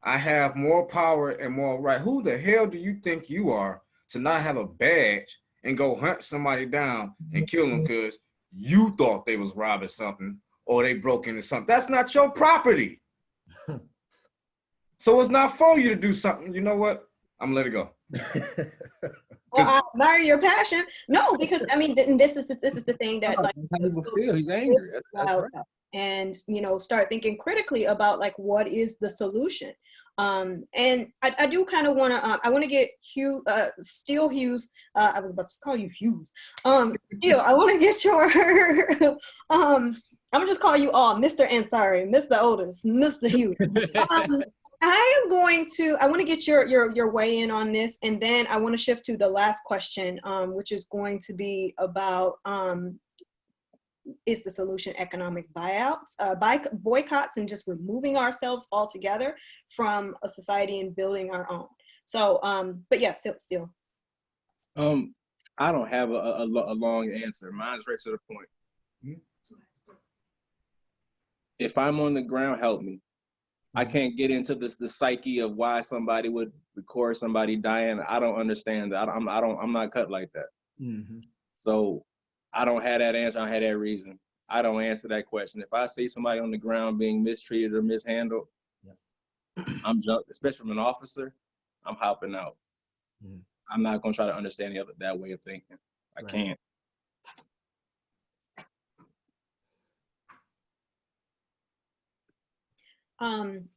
I have more power and more right. Who the hell do you think you are to not have a badge and go hunt somebody down and kill them because you thought they was robbing something or they broke into something? That's not your property. So it's not for you to do something. You know what? I'm gonna let it go. Well, I admire your passion. No, because I mean, this is the thing that, like, that's how people feel. He's angry. That's right. And, you know, start thinking critically about, like, what is the solution. And I do kind of want to, I want to get Steele Hughes. I was about to call you Hughes. Steele, I want to get your, I'm gonna just call you all Mr. Ansari, Mr. Otis, Mr. Hughes. I want to get your weigh in on this, and then I want to shift to the last question, which is going to be about, is the solution economic buyouts, boycotts, and just removing ourselves altogether from a society and building our own? So, but yeah, still. I don't have a long answer. Mine's right to the point. If I'm on the ground, help me. I can't get into the psyche of why somebody would record somebody dying. I don't understand that. I'm not cut like that. Mm-hmm. So I don't have that answer. I don't have that reason. I don't answer that question. If I see somebody on the ground being mistreated or mishandled, I'm jumping, especially from an officer, I'm hopping out. Mm-hmm. I'm not gonna try to understand that way of thinking. I can't.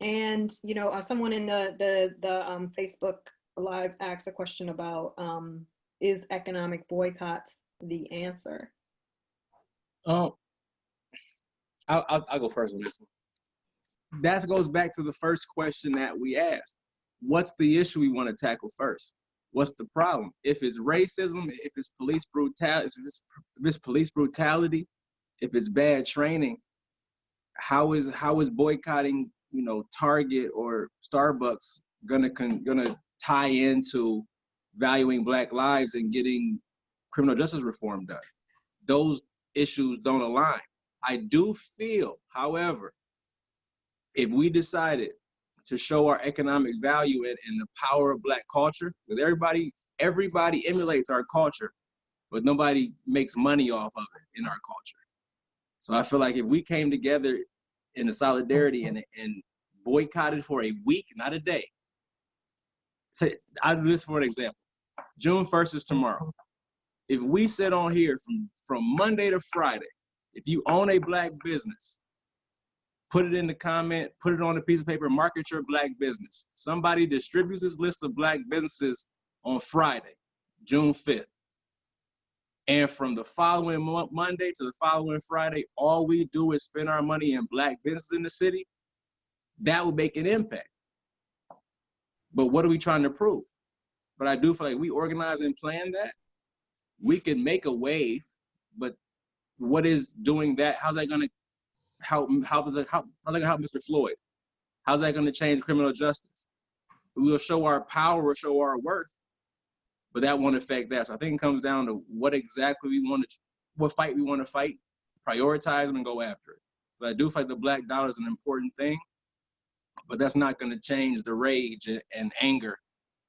And, you know, someone in the Facebook Live asked a question about, is economic boycotts the answer? I'll go first on this one. That goes back to the first question that we asked. What's the issue we want to tackle first? What's the problem? If it's racism, if it's police brutality, if it's police brutality, if it's bad training, how is boycotting, you know, Target or Starbucks gonna tie into valuing Black lives and getting criminal justice reform done? Those issues don't align. I do feel, however, if we decided to show our economic value and the power of Black culture, because everybody emulates our culture, but nobody makes money off of it in our culture. So I feel like if we came together in the solidarity and boycotted for a week, not a day. Say, I'll do this for an example. June 1st is tomorrow. If we sit on here from Monday to Friday, if you own a Black business, put it in the comment, put it on a piece of paper, market your Black business. Somebody distributes this list of Black businesses on Friday, June 5th. And from the following Monday to the following Friday, all we do is spend our money in Black businesses in the city. That would make an impact. But what are we trying to prove? But I do feel like we organize and plan that. We can make a wave, but what is doing that? How's that going to help Mr. Floyd? How's that going to change criminal justice? We will show our power, we'll show our worth, but that won't affect that. So I think it comes down to what exactly what fight we want to fight, prioritize them and go after it. But I do feel like the black dollar is an important thing, but that's not going to change the rage and anger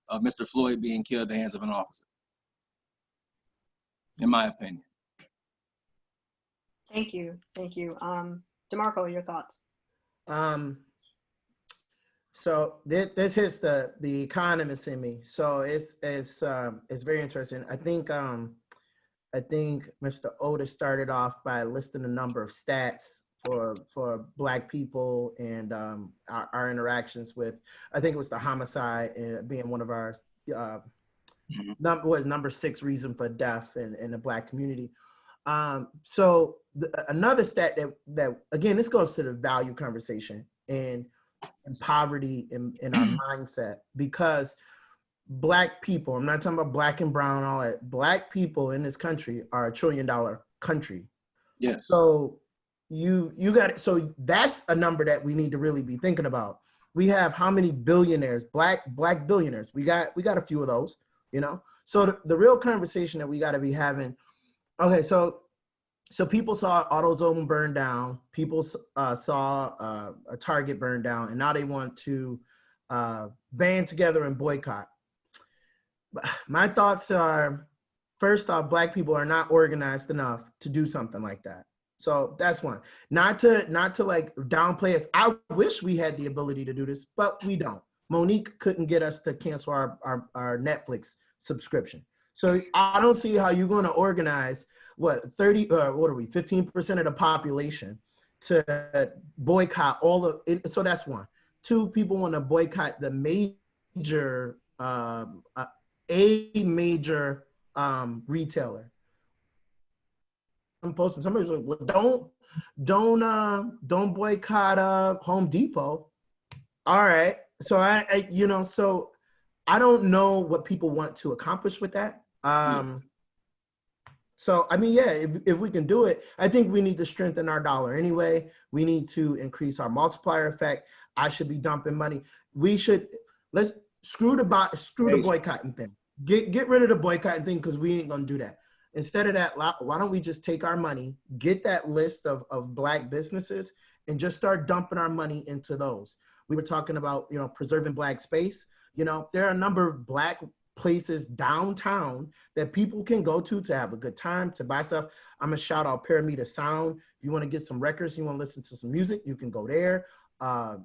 of Mr. Floyd being killed at the hands of an officer, in my opinion. Thank you. Thank you. DeMarco, your thoughts? So this hits the economist in me. So it's very interesting. I think Mr. Otis started off by listing a number of stats for Black people and our interactions with, I think it was the homicide being one of our number 6 reason for death in the Black community. So another stat that again, this goes to the value conversation and poverty in our mindset, because Black people, I'm not talking about Black and brown, all that, Black people in this country are $1 trillion country. Yes. So you got it. So that's a number that we need to really be thinking about. We have how many billionaires, black billionaires? We got a few of those, you know? So the real conversation that we got to be having, okay, so people saw AutoZone burn down, people saw a Target burn down, and now they want to band together and boycott. My thoughts are, first off, Black people are not organized enough to do something like that. So that's one. Not to like downplay us. I wish we had the ability to do this, but we don't. Monique couldn't get us to cancel our Netflix subscription. So I don't see how you're going to organize 15% of the population to boycott all of it. So that's one. 2, people want to boycott the major retailer. I'm posting, somebody's like, well, don't boycott Home Depot. All right. So so I don't know what people want to accomplish with that. So, I mean, yeah, if we can do it, I think we need to strengthen our dollar anyway. We need to increase our multiplier effect. I should be dumping money. Let's screw the boycotting thing. Get rid of the boycotting thing, because we ain't gonna do that. Instead of that, why don't we just take our money, get that list of Black businesses, and just start dumping our money into those. We were talking about, preserving Black space. There are a number of Black places downtown that people can go to have a good time, to buy stuff. I'm gonna shout out Pyramida Sound. If you want to get some records, you want to listen to some music, you can go there.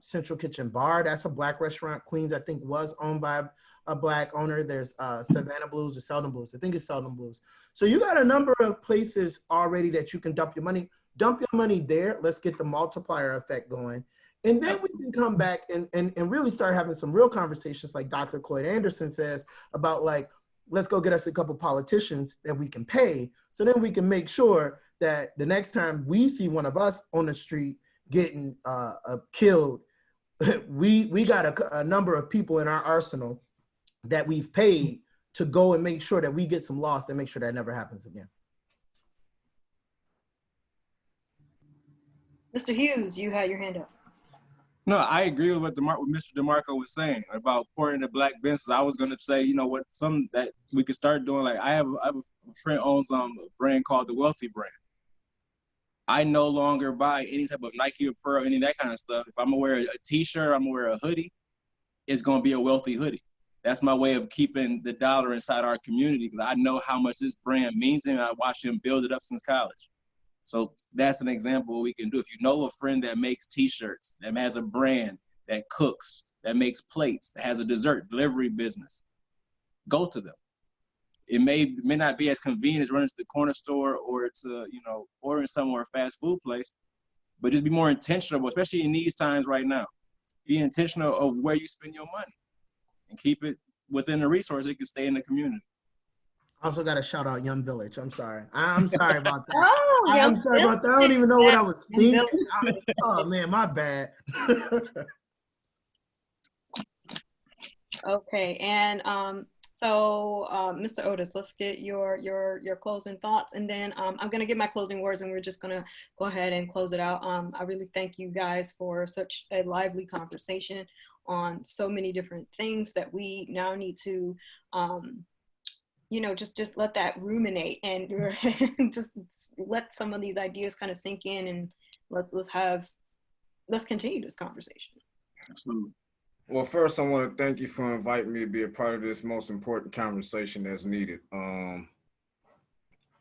Central Kitchen Bar, that's a Black restaurant. Queens, I think, was owned by a Black owner. There's Savannah Blues or Seldom Blues. I think it's Seldom Blues. So you got a number of places already that you can dump your money. Dump your money there. Let's get the multiplier effect going. And then we can come back and really start having some real conversations, like Dr. Cloyd Anderson says, about like, let's go get us a couple politicians that we can pay. So then we can make sure that the next time we see one of us on the street getting killed, we got a number of people in our arsenal that we've paid to go and make sure that we get some loss and make sure that never happens again. Mr. Hughes, you had your hand up. No, I agree with what Mr. DeMarco was saying about pouring the Black businesses. I was going to say, some that we could start doing. Like I have a friend owns a brand called the Wealthy Brand. I no longer buy any type of Nike apparel, any of that kind of stuff. If I'm gonna wear a t-shirt, I'm gonna wear a hoodie, it's gonna be a Wealthy hoodie. That's my way of keeping the dollar inside our community, because I know how much this brand means to me. I watched him build it up since college. So that's an example of what we can do. If you know a friend that makes t-shirts, that has a brand, that cooks, that makes plates, that has a dessert delivery business, go to them. It may not be as convenient as running to the corner store or to, ordering somewhere, a fast food place, but just be more intentional, especially in these times right now. Be intentional of where you spend your money and keep it within the resource. It can stay in the community. I also got to shout out Young Village. I'm sorry. I'm sorry about that. Oh, I'm sorry about that. I don't even know what I was thinking. Oh man, my bad. Okay, and so Mr. Otis, let's get your closing thoughts, and then I'm gonna give my closing words, and we're just gonna go ahead and close it out. I really thank you guys for such a lively conversation on so many different things that we now need to just let that ruminate and just let some of these ideas kind of sink in, and let's continue this conversation. Absolutely. Well, first, I want to thank you for inviting me to be a part of this most important conversation that's needed. I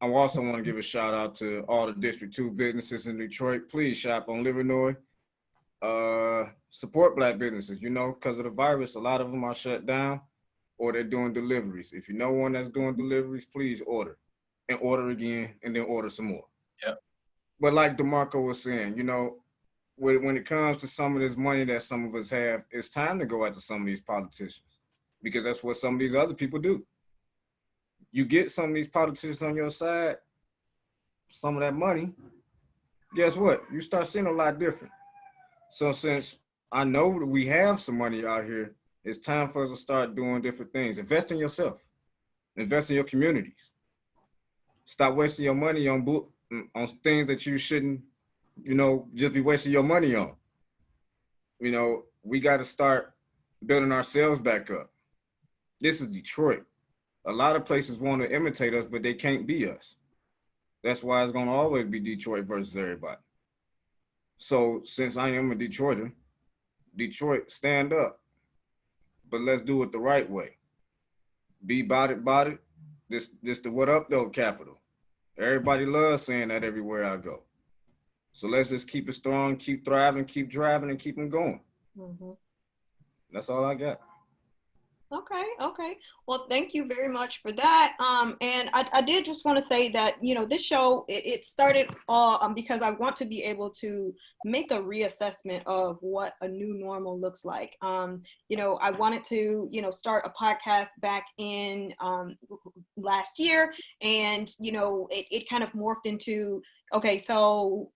also want to give a shout out to all the District 2 businesses in Detroit. Please shop on Livernois. Support Black businesses, because of the virus, a lot of them are shut down or they're doing deliveries. If you know one that's doing deliveries, please order and order again and then order some more. Yep. But like DeMarco was saying, when it comes to some of this money that some of us have, it's time to go after some of these politicians, because that's what some of these other people do. You get some of these politicians on your side, some of that money, guess what? You start seeing a lot different. So since I know that we have some money out here, it's time for us to start doing different things. Invest in yourself. Invest in your communities. Stop wasting your money on things that you shouldn't, just be wasting your money on. We got to start building ourselves back up. This is Detroit. A lot of places want to imitate us, but they can't be us. That's why it's going to always be Detroit versus everybody. So since I am a Detroiter, Detroit, stand up. But let's do it the right way. Be about it. This the what up though capital. Everybody loves saying that everywhere I go. So let's just keep it strong, keep thriving, keep driving, and keep them going. Mm-hmm. That's all I got. Okay. Well, thank you very much for that. And I did just want to say that, this show, it started because I want to be able to make a reassessment of what a new normal looks like. I wanted to, start a podcast back in last year, and, it kind of morphed into, okay, so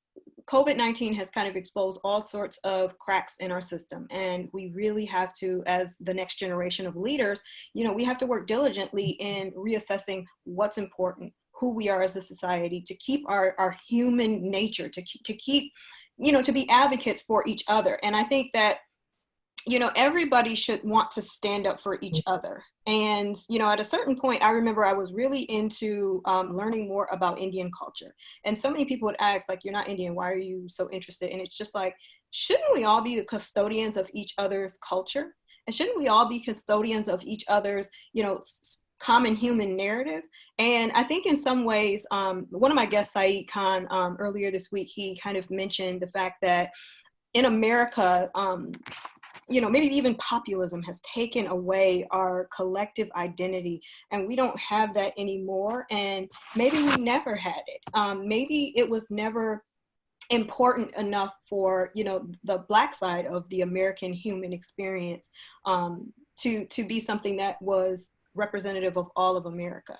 COVID-19 has kind of exposed all sorts of cracks in our system, and we really have to, as the next generation of leaders, we have to work diligently in reassessing what's important, who we are as a society, to keep our human nature, to keep, to be advocates for each other. And I think that, everybody should want to stand up for each other. And, at a certain point, I remember I was really into learning more about Indian culture. And so many people would ask, like, you're not Indian, why are you so interested? And it's just like, shouldn't we all be the custodians of each other's culture? And shouldn't we all be custodians of each other's, common human narrative? And I think in some ways, one of my guests, Saeed Khan, earlier this week, he kind of mentioned the fact that in America, maybe even populism has taken away our collective identity, and we don't have that anymore. And maybe we never had it. Maybe it was never important enough for, the Black side of the American human experience to be something that was representative of all of America.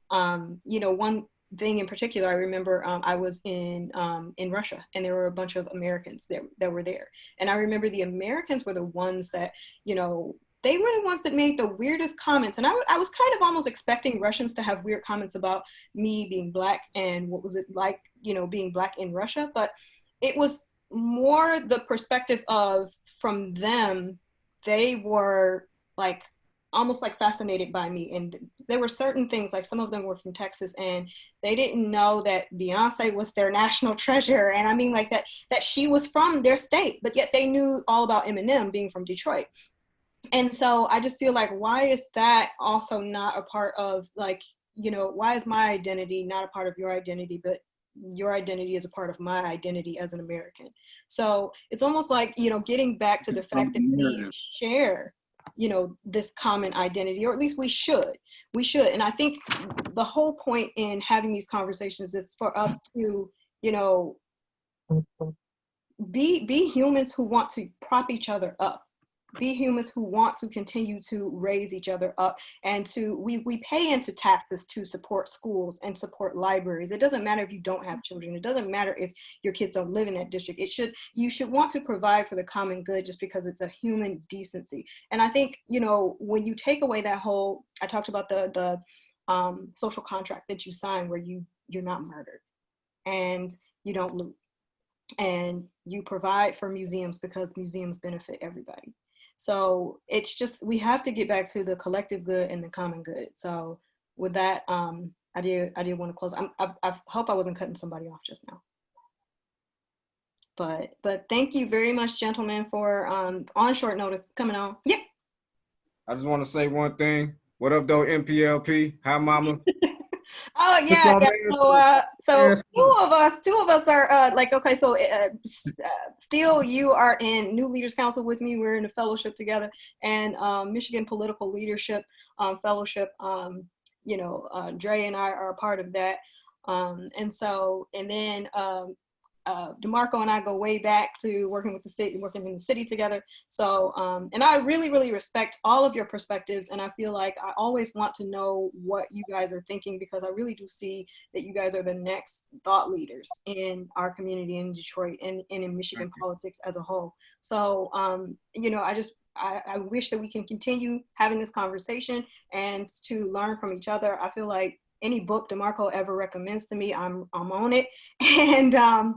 One thing in particular, I remember I was in Russia, and there were a bunch of Americans that were there. And I remember the Americans were the ones that, they were the ones that made the weirdest comments. And I was kind of almost expecting Russians to have weird comments about me being Black and what was it like, being Black in Russia. But it was more the perspective of, from them, they were like, almost like fascinated by me. And there were certain things, like some of them were from Texas, and they didn't know that Beyonce was their national treasure. And I mean, like that she was from their state, but yet they knew all about Eminem being from Detroit. And so I just feel like, why is that also not a part of, like, why is my identity not a part of your identity, but your identity is a part of my identity as an American? So it's almost like, getting back to the fact that we share, this common identity, or at least we should. And I think the whole point in having these conversations is for us to, be humans who want to prop each other up, be humans who want to continue to raise each other up, and we pay into taxes to support schools and support libraries. It doesn't matter if you don't have children. It doesn't matter if your kids don't live in that district. You should want to provide for the common good, just because it's a human decency. And I think, when you take away that whole, I talked about the social contract that you sign, where you're not murdered, and you don't loot, and you provide for museums because museums benefit everybody. So it's just, we have to get back to the collective good and the common good. So with that, I did want to close. I hope I wasn't cutting somebody off just now. But thank you very much, gentlemen, for on short notice coming on. Yep. I just want to say one thing. What up, though, MPLP? Hi, mama. Oh yeah, yeah. So two of us are like, okay. So Steele, you are in New Leaders Council with me. We're in a fellowship together, and Michigan Political Leadership Fellowship. You know, Dre and I are a part of that, and then DeMarco and I go way back to working with the city, working in the city together. So, and I really, really respect all of your perspectives. And I feel like I always want to know what you guys are thinking, because I really do see that you guys are the next thought leaders in our community in Detroit and in Michigan politics as a whole. So, you know, I wish that we can continue having this conversation and to learn from each other. I feel like any book DeMarco ever recommends to me, I'm on it. And,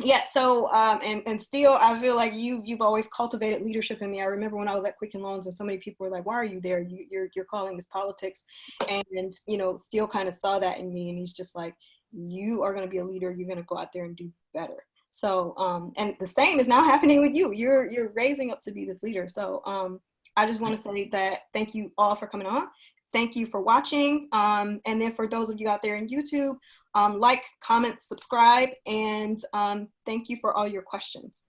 yeah, so and Steele, I feel like you've always cultivated leadership in me. I remember when I was at Quicken Loans and so many people were like, why are you there? You're calling this politics. And you know, Steele kind of saw that in me, and he's just like, you are going to be a leader. You're going to go out there and do better. So and the same is now happening with you. You're raising up to be this leader. So I just want to say that thank you all for coming on. Thank you for watching. And then for those of you out there in YouTube, like, comment, subscribe, and thank you for all your questions.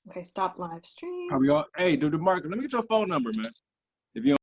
Okay, stop live stream. Are we all? Hey, DeMarco, let me get your phone number, man. If you